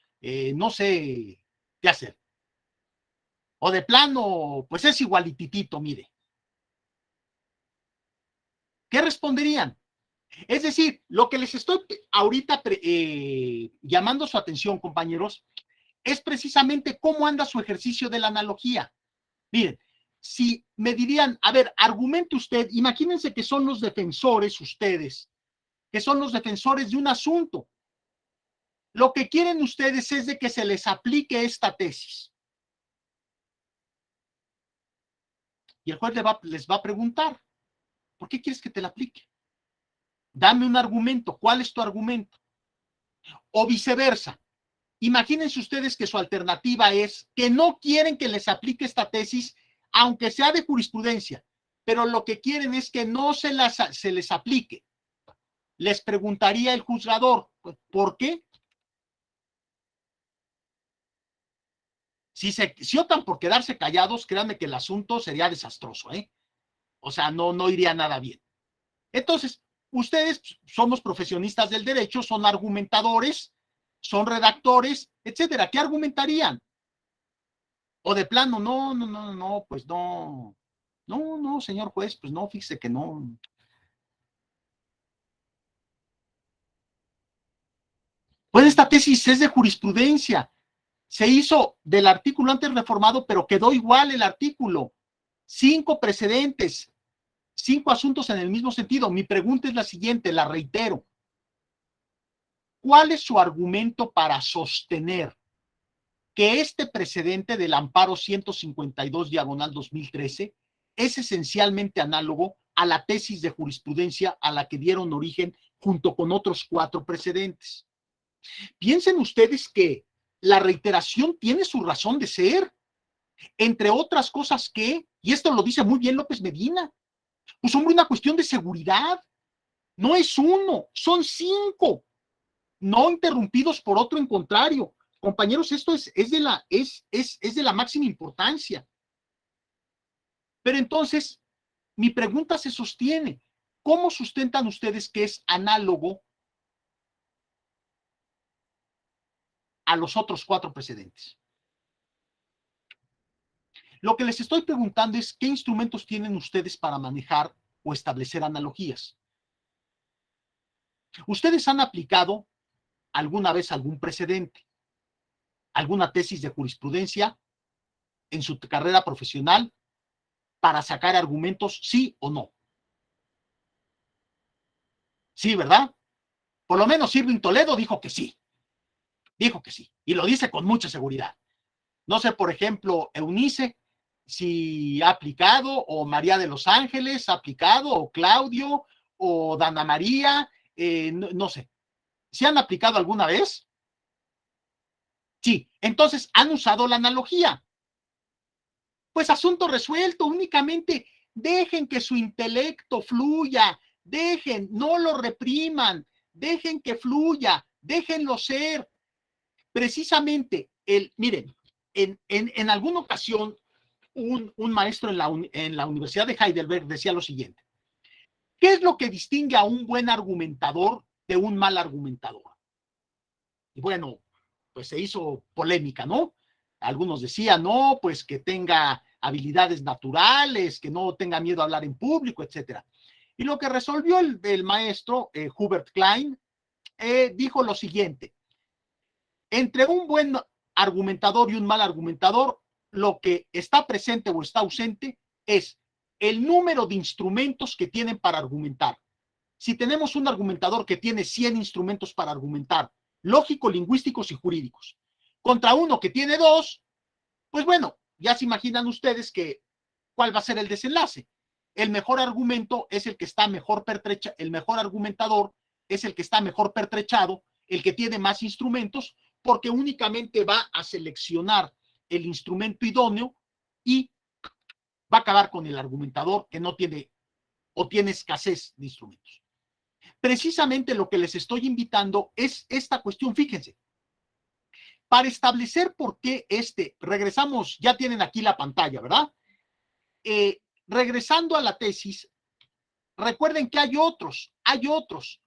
no sé qué hacer. O de plano, pues es igualititito, mire. ¿Qué responderían? Es decir, lo que les estoy ahorita llamando su atención, compañeros, es precisamente cómo anda su ejercicio de la analogía. Miren, si me dirían, a ver, argumente usted, imagínense que son los defensores ustedes, que son los defensores de un asunto. Lo que quieren ustedes es de que se les aplique esta tesis. Y el juez les va a preguntar, ¿por qué quieres que te la aplique? Dame un argumento. ¿Cuál es tu argumento? O viceversa. Imagínense ustedes que su alternativa es que no quieren que les aplique esta tesis, aunque sea de jurisprudencia, pero lo que quieren es que no se les aplique. Les preguntaría el juzgador, ¿por qué? Si optan por quedarse callados, créanme que el asunto sería desastroso, ¿eh? O sea, no iría nada bien. Entonces, ustedes somos profesionistas del derecho, son argumentadores, son redactores, etcétera. ¿Qué argumentarían? O de plano, no, pues no, señor juez, pues no, fíjese que no. Pues esta tesis es de jurisprudencia. Se hizo del artículo antes reformado, pero quedó igual el artículo. 5 precedentes, 5 asuntos en el mismo sentido. Mi pregunta es la siguiente, la reitero. ¿Cuál es su argumento para sostener que este precedente del amparo 152/2013 es esencialmente análogo a la tesis de jurisprudencia a la que dieron origen junto con otros 4 precedentes? Piensen ustedes que la reiteración tiene su razón de ser. Entre otras cosas que, y esto lo dice muy bien López Medina, pues hombre, una cuestión de seguridad. No es uno, son 5, no interrumpidos por otro en contrario. Compañeros, esto es de la máxima importancia. Pero entonces, mi pregunta se sostiene. ¿Cómo sustentan ustedes que es análogo a los otros 4 precedentes? Lo que les estoy preguntando es qué instrumentos tienen ustedes para manejar o establecer analogías. ¿Ustedes han aplicado alguna vez algún precedente, alguna tesis de jurisprudencia en su carrera profesional para sacar argumentos, sí o no? Sí, ¿verdad? Por lo menos Irving Toledo dijo que sí. Dijo que sí. Y lo dice con mucha seguridad. No sé, por ejemplo, Eunice, si ha aplicado, o María de los Ángeles ha aplicado, o Claudio, o Dana María, no sé. ¿Sí han aplicado alguna vez? Sí. Entonces, ¿han usado la analogía? Pues asunto resuelto, únicamente dejen que su intelecto fluya, dejen, no lo repriman, dejen que fluya, déjenlo ser. Precisamente, miren, en alguna ocasión, un maestro en la Universidad de Heidelberg decía lo siguiente: ¿qué es lo que distingue a un buen argumentador de un mal argumentador? Y bueno, pues se hizo polémica, ¿no? Algunos decían, no, pues que tenga habilidades naturales, que no tenga miedo a hablar en público, etcétera. Y lo que resolvió el maestro Hubert Klein, dijo lo siguiente: entre un buen argumentador y un mal argumentador, lo que está presente o está ausente es el número de instrumentos que tienen para argumentar. Si tenemos un argumentador que tiene 100 instrumentos para argumentar, lógico, lingüísticos y jurídicos, contra uno que tiene 2, pues bueno, ya se imaginan ustedes que cuál va a ser el desenlace. El mejor argumento es el que está mejor pertrechado, el mejor argumentador es el que está mejor pertrechado, el que tiene más instrumentos, porque únicamente va a seleccionar el instrumento idóneo y va a acabar con el argumentador que no tiene o tiene escasez de instrumentos. Precisamente lo que les estoy invitando es esta cuestión, fíjense, para establecer por qué regresamos, ya tienen aquí la pantalla, ¿verdad? Regresando a la tesis, recuerden que hay otros.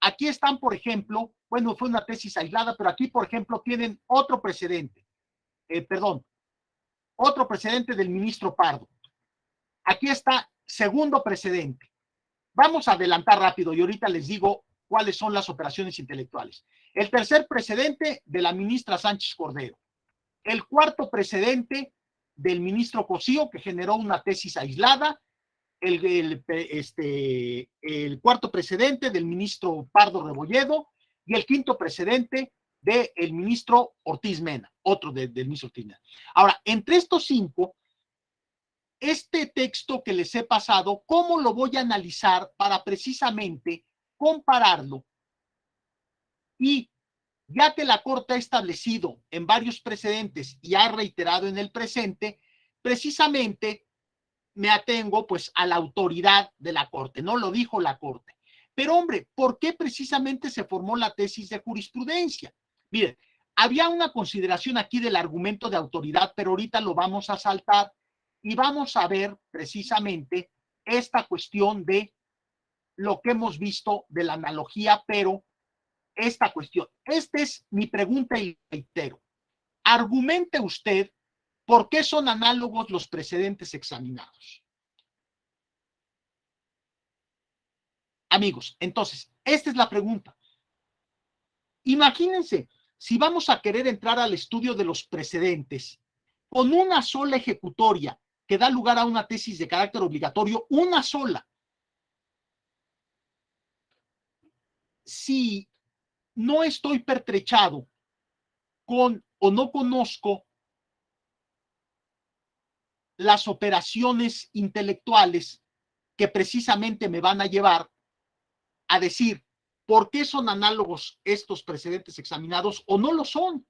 Aquí están, por ejemplo, bueno, fue una tesis aislada, pero aquí, por ejemplo, tienen otro precedente, otro precedente del ministro Pardo. Aquí está, segundo precedente. Vamos a adelantar rápido y ahorita les digo cuáles son las operaciones intelectuales. El tercer precedente de la ministra Sánchez Cordero. El cuarto precedente del ministro Cosío, que generó una tesis aislada. El cuarto precedente del ministro Pardo Rebolledo y el quinto precedente del ministro Ortiz Mena, otro del ministro Ortiz Mena. Ahora, entre estos 5, este texto que les he pasado, ¿cómo lo voy a analizar para precisamente compararlo? Y ya que la Corte ha establecido en varios precedentes y ha reiterado en el presente, precisamente me atengo pues a la autoridad de la Corte, no lo dijo la Corte. Pero hombre, ¿por qué precisamente se formó la tesis de jurisprudencia? Miren, había una consideración aquí del argumento de autoridad, pero ahorita lo vamos a saltar y vamos a ver precisamente esta cuestión de lo que hemos visto de la analogía, pero esta cuestión. Esta es mi pregunta y reitero. Argumente usted por qué son análogos los precedentes examinados. Amigos, entonces, esta es la pregunta. Imagínense, si vamos a querer entrar al estudio de los precedentes con una sola ejecutoria que da lugar a una tesis de carácter obligatorio, una sola. Si no estoy pertrechado con o no conozco las operaciones intelectuales que precisamente me van a llevar a decir por qué son análogos estos precedentes examinados o no lo son.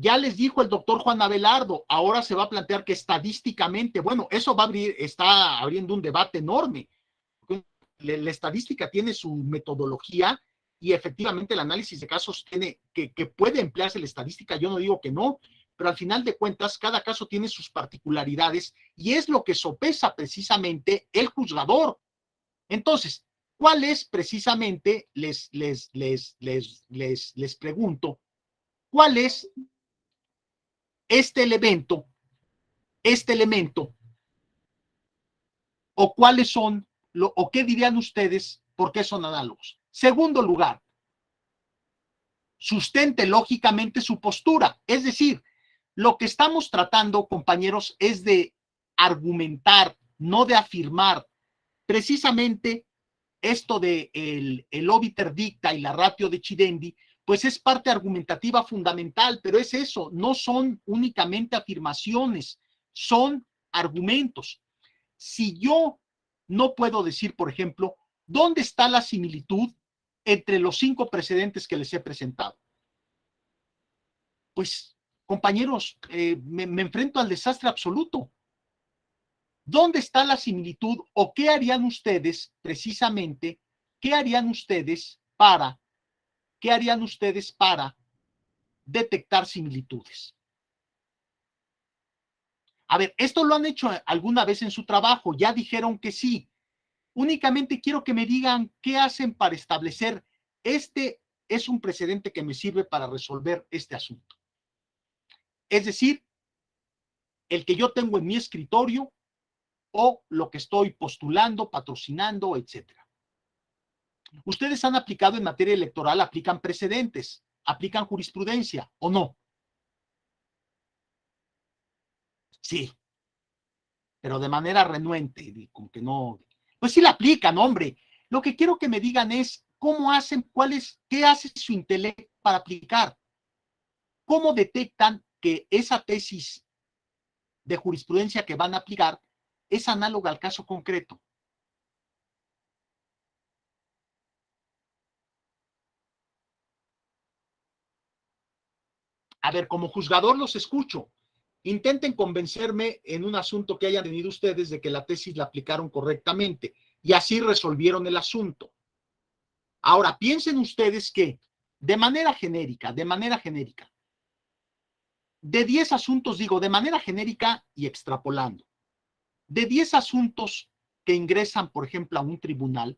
Ya les dijo el doctor Juan Abelardo, ahora se va a plantear que estadísticamente, bueno, eso va a abrir, está abriendo un debate enorme. La estadística tiene su metodología y efectivamente el análisis de casos tiene que puede emplearse la estadística, yo no digo que no, pero al final de cuentas cada caso tiene sus particularidades y es lo que sopesa precisamente el juzgador. Entonces, ¿cuál es precisamente, les pregunto, cuál es este elemento, o cuáles son, o qué dirían ustedes, por qué son análogos? Segundo lugar, sustente lógicamente su postura. Es decir, lo que estamos tratando, compañeros, es de argumentar, no de afirmar. Precisamente esto de el obiter dicta y la ratio decidendi, pues es parte argumentativa fundamental, pero es eso, no son únicamente afirmaciones, son argumentos. Si yo no puedo decir, por ejemplo, ¿dónde está la similitud entre los 5 precedentes que les he presentado? Pues, compañeros, me enfrento al desastre absoluto. ¿Dónde está la similitud o qué harían ustedes precisamente, qué harían ustedes para detectar similitudes? A ver, ¿esto lo han hecho alguna vez en su trabajo? Ya dijeron que sí. Únicamente quiero que me digan qué hacen para establecer, este es un precedente que me sirve para resolver este asunto. Es decir, el que yo tengo en mi escritorio o lo que estoy postulando, patrocinando, etcétera. Ustedes han aplicado en materia electoral, aplican precedentes, aplican jurisprudencia, ¿o no? Sí, pero de manera renuente, como que no. Pues sí la aplican, hombre. Lo que quiero que me digan es cómo hacen, qué hace su intelecto para aplicar. ¿Cómo detectan que esa tesis de jurisprudencia que van a aplicar es análoga al caso concreto? A ver, como juzgador los escucho. Intenten convencerme en un asunto que hayan tenido ustedes de que la tesis la aplicaron correctamente y así resolvieron el asunto. Ahora, piensen ustedes que de manera genérica, de 10 asuntos, digo, de manera genérica y extrapolando, de 10 asuntos que ingresan, por ejemplo, a un tribunal,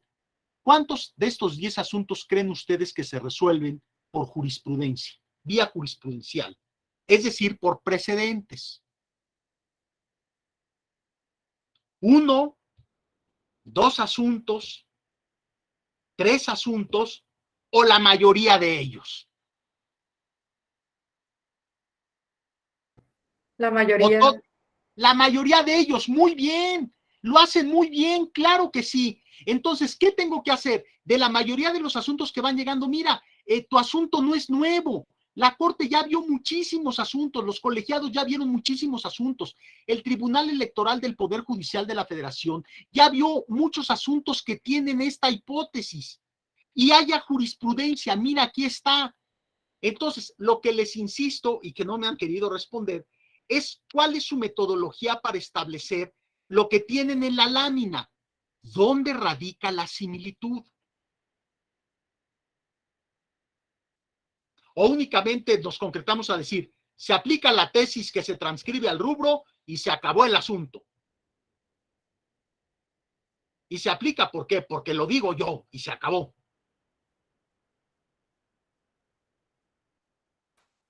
¿cuántos de estos 10 asuntos creen ustedes que se resuelven por jurisprudencia, vía jurisprudencial? Es decir, por precedentes. 1, 2 asuntos, 3 asuntos o la mayoría de ellos. La mayoría. La mayoría de ellos, muy bien, lo hacen muy bien, claro que sí. Entonces, ¿qué tengo que hacer? De la mayoría de los asuntos que van llegando, mira, tu asunto no es nuevo. La Corte ya vio muchísimos asuntos, los colegiados ya vieron muchísimos asuntos, el Tribunal Electoral del Poder Judicial de la Federación ya vio muchos asuntos que tienen esta hipótesis y haya jurisprudencia, mira, aquí está. Entonces, lo que les insisto y que no me han querido responder es cuál es su metodología para establecer lo que tienen en la lámina. ¿Dónde radica la similitud? O únicamente nos concretamos a decir, se aplica la tesis que se transcribe al rubro y se acabó el asunto. Y se aplica, ¿por qué? Porque lo digo yo y se acabó.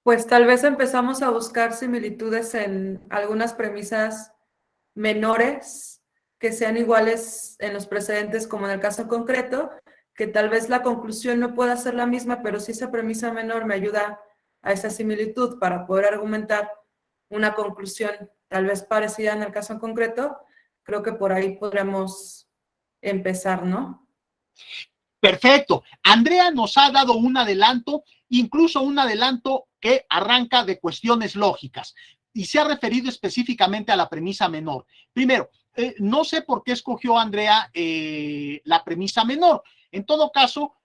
Pues tal vez empezamos a buscar similitudes en algunas premisas menores que sean iguales en los precedentes como en el caso concreto, que tal vez la conclusión no pueda ser la misma, pero si esa premisa menor me ayuda a esa similitud para poder argumentar una conclusión tal vez parecida en el caso concreto, creo que por ahí podremos empezar, ¿no? Perfecto. Andrea nos ha dado un adelanto, incluso un adelanto que arranca de cuestiones lógicas y se ha referido específicamente a la premisa menor. Primero, no sé por qué escogió Andrea la premisa menor. En todo caso,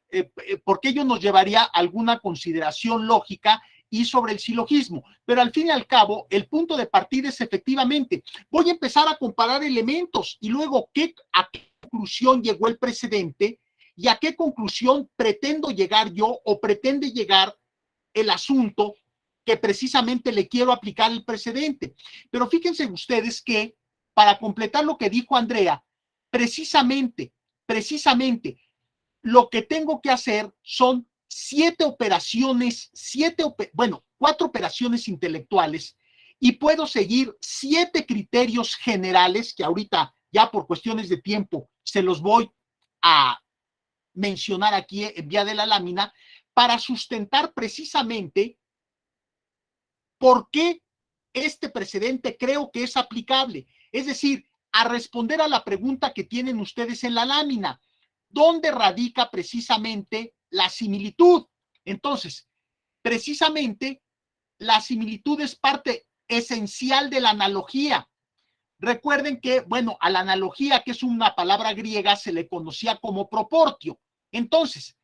porque ello nos llevaría a alguna consideración lógica y sobre el silogismo. Pero al fin y al cabo, el punto de partida es efectivamente, voy a empezar a comparar elementos y luego a qué conclusión llegó el precedente y a qué conclusión pretendo llegar yo o pretende llegar el asunto que precisamente le quiero aplicar el precedente. Pero fíjense ustedes que, para completar lo que dijo Andrea, precisamente, lo que tengo que hacer son 4 operaciones intelectuales y puedo seguir 7 criterios generales que ahorita ya por cuestiones de tiempo se los voy a mencionar aquí en vía de la lámina para sustentar precisamente por qué este precedente creo que es aplicable. Es decir, a responder a la pregunta que tienen ustedes en la lámina. ¿Dónde radica precisamente la similitud? Entonces, precisamente, la similitud es parte esencial de la analogía. Recuerden que, bueno, a la analogía, que es una palabra griega, se le conocía como proportio. Entonces,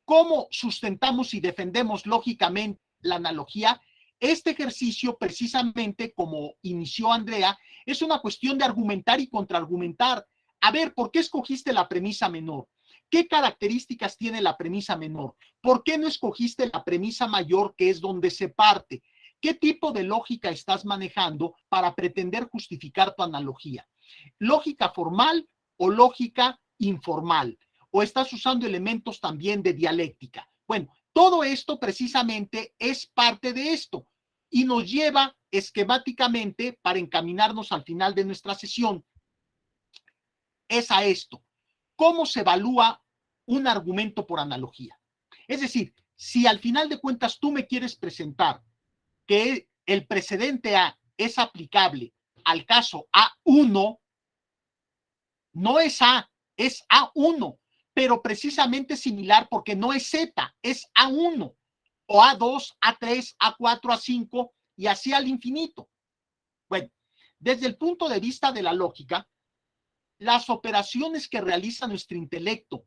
¿cómo sustentamos y defendemos lógicamente la analogía? Este ejercicio, precisamente como inició Andrea, es una cuestión de argumentar y contraargumentar. A ver, ¿por qué escogiste la premisa menor? ¿Qué características tiene la premisa menor? ¿Por qué no escogiste la premisa mayor, que es donde se parte? ¿Qué tipo de lógica estás manejando para pretender justificar tu analogía? ¿Lógica formal o lógica informal? ¿O estás usando elementos también de dialéctica? Bueno, todo esto precisamente es parte de esto y nos lleva esquemáticamente, para encaminarnos al final de nuestra sesión, es a esto. ¿Cómo se evalúa un argumento por analogía? Es decir, si al final de cuentas tú me quieres presentar que el precedente A es aplicable al caso A1, no es A, es A1, pero precisamente similar porque no es Z, es A1, o A2, A3, A4, A5 y así al infinito. Bueno, desde el punto de vista de la lógica, las operaciones que realiza nuestro intelecto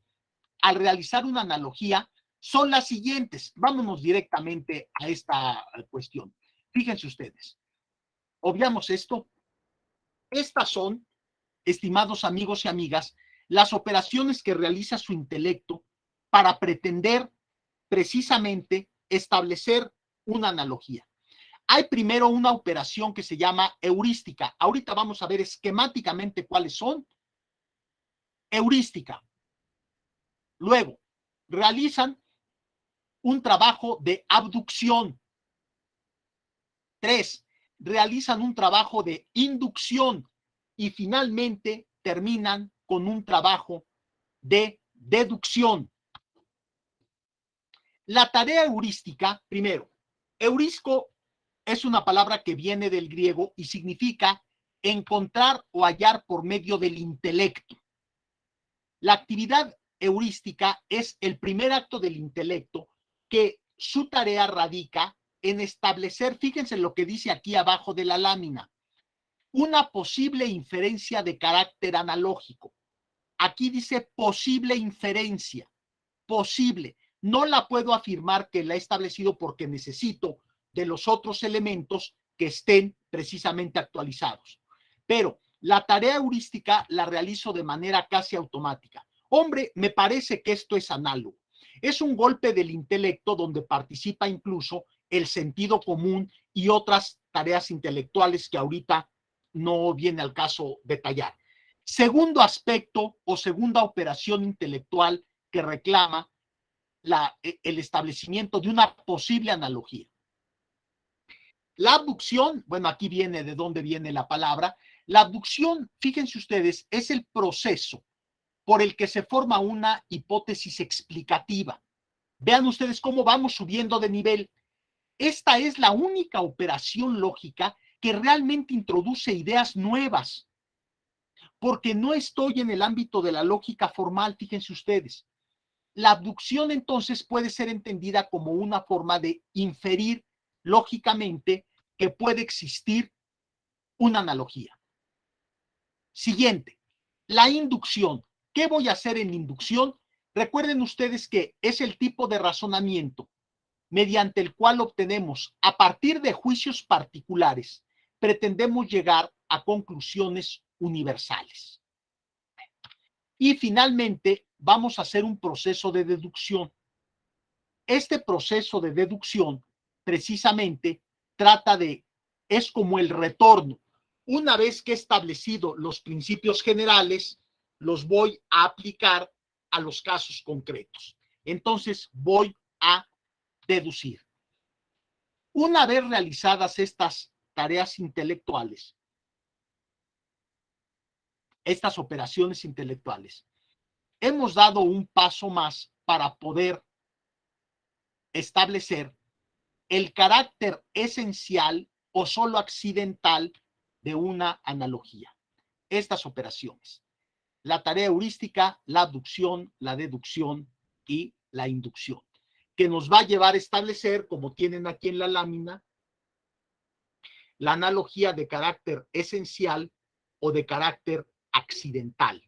al realizar una analogía son las siguientes. Vámonos directamente a esta cuestión. Fíjense ustedes, obviamos esto. Estas son, estimados amigos y amigas, las operaciones que realiza su intelecto para pretender precisamente establecer una analogía. Hay primero una operación que se llama heurística. Ahorita vamos a ver esquemáticamente cuáles son. Heurística. Luego, realizan un trabajo de abducción. 3, realizan un trabajo de inducción y finalmente terminan con un trabajo de deducción. La tarea heurística, primero, heurisco es una palabra que viene del griego y significa encontrar o hallar por medio del intelecto. La actividad heurística es el primer acto del intelecto que su tarea radica en establecer, fíjense lo que dice aquí abajo de la lámina, una posible inferencia de carácter analógico. Aquí dice posible inferencia, posible. No la puedo afirmar que la he establecido porque necesito de los otros elementos que estén precisamente actualizados. Pero la tarea heurística la realizo de manera casi automática. Hombre, me parece que esto es análogo. Es un golpe del intelecto donde participa incluso el sentido común y otras tareas intelectuales que ahorita no viene al caso detallar. Segundo aspecto o segunda operación intelectual que reclama el establecimiento de una posible analogía. La abducción, bueno, aquí viene de dónde viene la palabra. La abducción, fíjense ustedes, es el proceso por el que se forma una hipótesis explicativa. Vean ustedes cómo vamos subiendo de nivel. Esta es la única operación lógica que realmente introduce ideas nuevas, porque no estoy en el ámbito de la lógica formal, fíjense ustedes. La abducción entonces puede ser entendida como una forma de inferir lógicamente que puede existir una analogía. Siguiente, la inducción. ¿Qué voy a hacer en inducción? Recuerden ustedes que es el tipo de razonamiento mediante el cual obtenemos, a partir de juicios particulares, pretendemos llegar a conclusiones universales. Y finalmente, vamos a hacer un proceso de deducción. Este proceso de deducción, precisamente, es como el retorno. Una vez que he establecido los principios generales, los voy a aplicar a los casos concretos. Entonces, voy a deducir. Una vez realizadas estas tareas intelectuales, estas operaciones intelectuales, hemos dado un paso más para poder establecer el carácter esencial o solo accidental de una analogía. Estas operaciones: la tarea heurística, la abducción, la deducción y la inducción, que nos va a llevar a establecer, como tienen aquí en la lámina, la analogía de carácter esencial o de carácter accidental.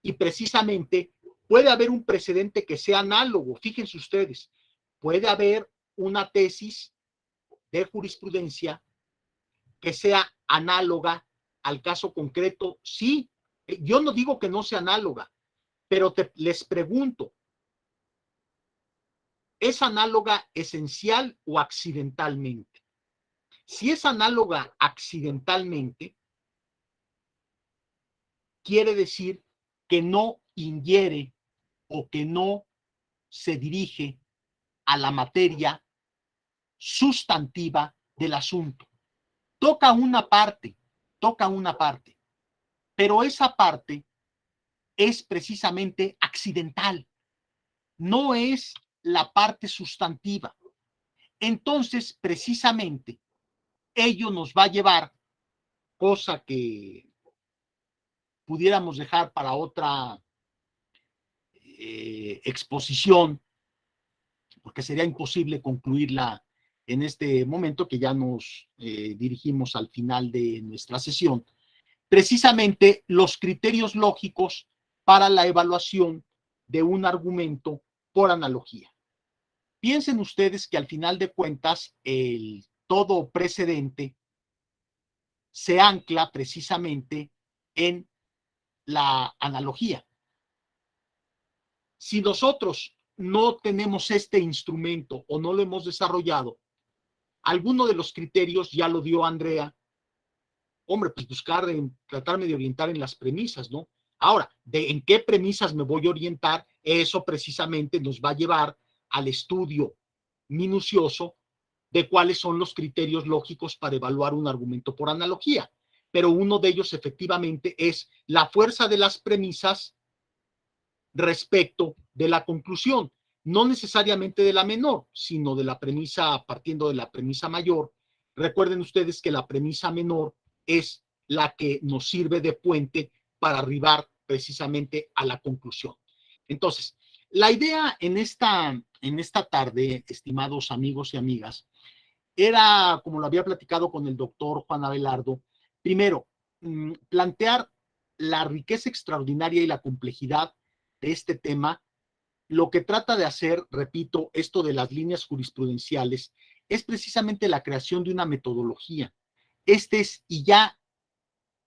Y precisamente puede haber un precedente que sea análogo. Fíjense ustedes, puede haber una tesis de jurisprudencia que sea análoga al caso concreto. Sí, yo no digo que no sea análoga, pero les pregunto, ¿es análoga esencial o accidentalmente? Si es análoga accidentalmente, quiere decir que no ingiere o que no se dirige a la materia sustantiva del asunto. Toca una parte, pero esa parte es precisamente accidental, no es la parte sustantiva. Entonces, precisamente, ello nos va a llevar, cosa que pudiéramos dejar para otra exposición, porque sería imposible concluirla en este momento, que ya nos dirigimos al final de nuestra sesión. Precisamente los criterios lógicos para la evaluación de un argumento por analogía. Piensen ustedes que al final de cuentas el todo precedente se ancla precisamente en la analogía. Si nosotros no tenemos este instrumento o no lo hemos desarrollado, alguno de los criterios ya lo dio Andrea. Hombre, pues tratarme de orientar en las premisas, ¿no? Ahora, en qué premisas me voy a orientar, eso precisamente nos va a llevar al estudio minucioso de cuáles son los criterios lógicos para evaluar un argumento por analogía. Pero uno de ellos efectivamente es la fuerza de las premisas respecto de la conclusión, no necesariamente de la menor, sino de la premisa, partiendo de la premisa mayor. Recuerden ustedes que la premisa menor es la que nos sirve de puente para arribar precisamente a la conclusión. Entonces, la idea en esta tarde, estimados amigos y amigas, era, como lo había platicado con el doctor Juan Abelardo, primero, plantear la riqueza extraordinaria y la complejidad de este tema. Lo que trata de hacer, repito, esto de las líneas jurisprudenciales, es precisamente la creación de una metodología. Y ya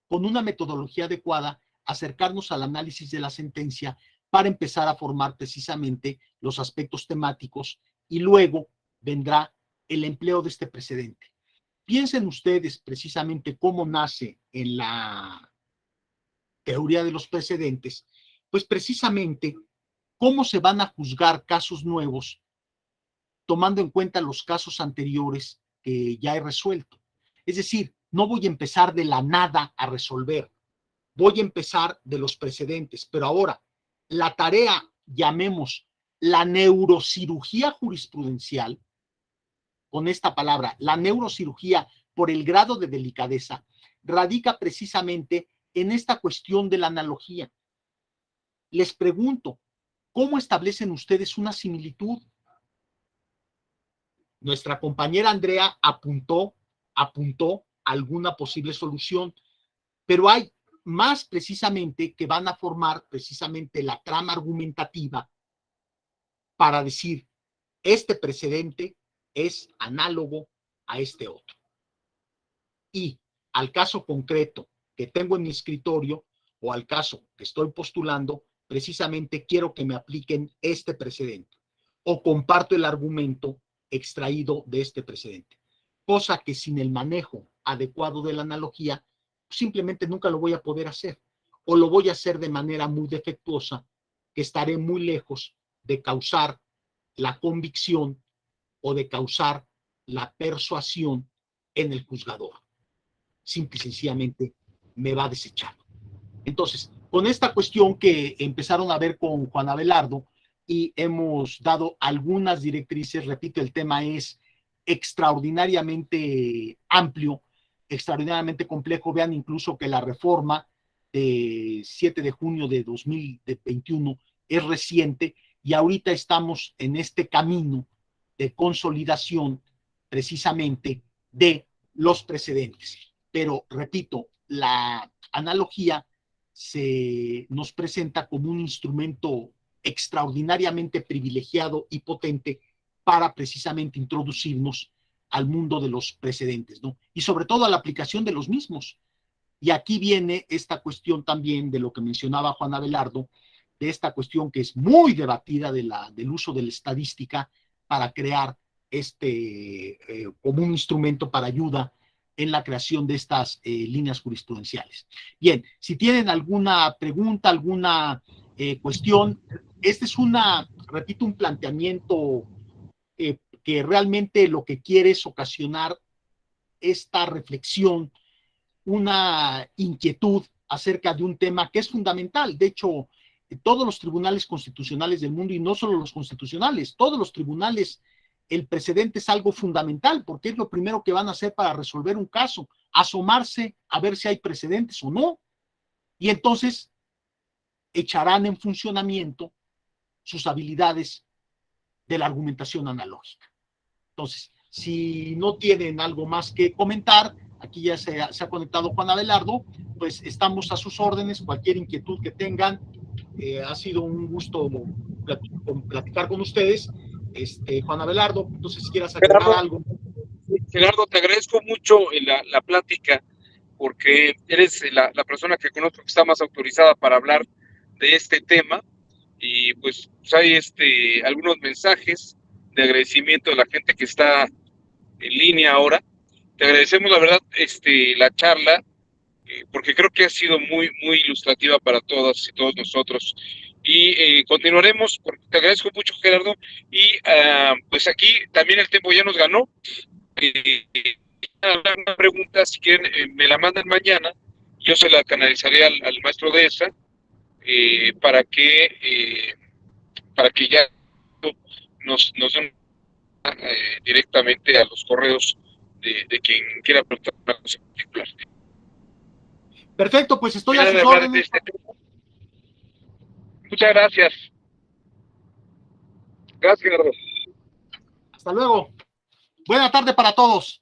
con una metodología adecuada, acercarnos al análisis de la sentencia para empezar a formar precisamente los aspectos temáticos, y luego vendrá el empleo de este precedente. Piensen ustedes precisamente cómo nace en la teoría de los precedentes, pues precisamente cómo se van a juzgar casos nuevos tomando en cuenta los casos anteriores que ya he resuelto. Es decir, no voy a empezar de la nada a resolver, voy a empezar de los precedentes, pero ahora la tarea, llamemos la neurocirugía jurisprudencial, con esta palabra, la neurocirugía, por el grado de delicadeza, radica precisamente en esta cuestión de la analogía. Les pregunto, ¿cómo establecen ustedes una similitud? Nuestra compañera Andrea apuntó alguna posible solución, pero hay más precisamente que van a formar precisamente la trama argumentativa para decir, este precedente es análogo a este otro. Y al caso concreto que tengo en mi escritorio o al caso que estoy postulando, precisamente quiero que me apliquen este precedente o comparto el argumento extraído de este precedente, cosa que sin el manejo adecuado de la analogía simplemente nunca lo voy a poder hacer o lo voy a hacer de manera muy defectuosa, que estaré muy lejos de causar la convicción o de causar la persuasión en el juzgador. Simple y sencillamente me va a desechar. Entonces, con esta cuestión que empezaron a ver con Juan Abelardo y hemos dado algunas directrices, repito, el tema es extraordinariamente amplio, extraordinariamente complejo. Vean incluso que la reforma de 7 de junio de 2021 es reciente y ahorita estamos en este camino de consolidación precisamente de los precedentes. Pero, repito, la analogía se nos presenta como un instrumento extraordinariamente privilegiado y potente para precisamente introducirnos al mundo de los precedentes, ¿no? Y sobre todo a la aplicación de los mismos. Y aquí viene esta cuestión también de lo que mencionaba Juan Abelardo, de esta cuestión que es muy debatida del uso de la estadística para crear como un instrumento para ayuda en la creación de estas líneas jurisprudenciales. Bien, si tienen alguna pregunta, alguna cuestión, este es repito, un planteamiento que realmente lo que quiere es ocasionar esta reflexión, una inquietud acerca de un tema que es fundamental. De hecho, todos los tribunales constitucionales del mundo, y no solo los constitucionales, todos los tribunales, el precedente es algo fundamental, porque es lo primero que van a hacer para resolver un caso, asomarse a ver si hay precedentes o no, y entonces echarán en funcionamiento sus habilidades de la argumentación analógica. Entonces, si no tienen algo más que comentar, aquí ya se ha conectado Juan Abelardo, pues estamos a sus órdenes, cualquier inquietud que tengan. Ha sido un gusto platicar con ustedes. Juan Abelardo, entonces si quieras agregar algo. Gerardo, te agradezco mucho la plática, porque eres la persona que conozco que está más autorizada para hablar de este tema, y pues hay algunos mensajes de agradecimiento de la gente que está en línea ahora. Te agradecemos, la verdad, la charla, porque creo que ha sido muy, muy ilustrativa para todas y todos nosotros. Y continuaremos, porque te agradezco mucho, Gerardo, y pues aquí también el tiempo ya nos ganó. Una pregunta, si quieren, me la mandan mañana, yo se la canalizaré al maestro de esa, para que ya nos den directamente a los correos de quien quiera preguntar una cosa en particular. Perfecto, pues estoy a sus órdenes. Muchas gracias. Gracias, Gerardo. Hasta luego. Buena tarde para todos.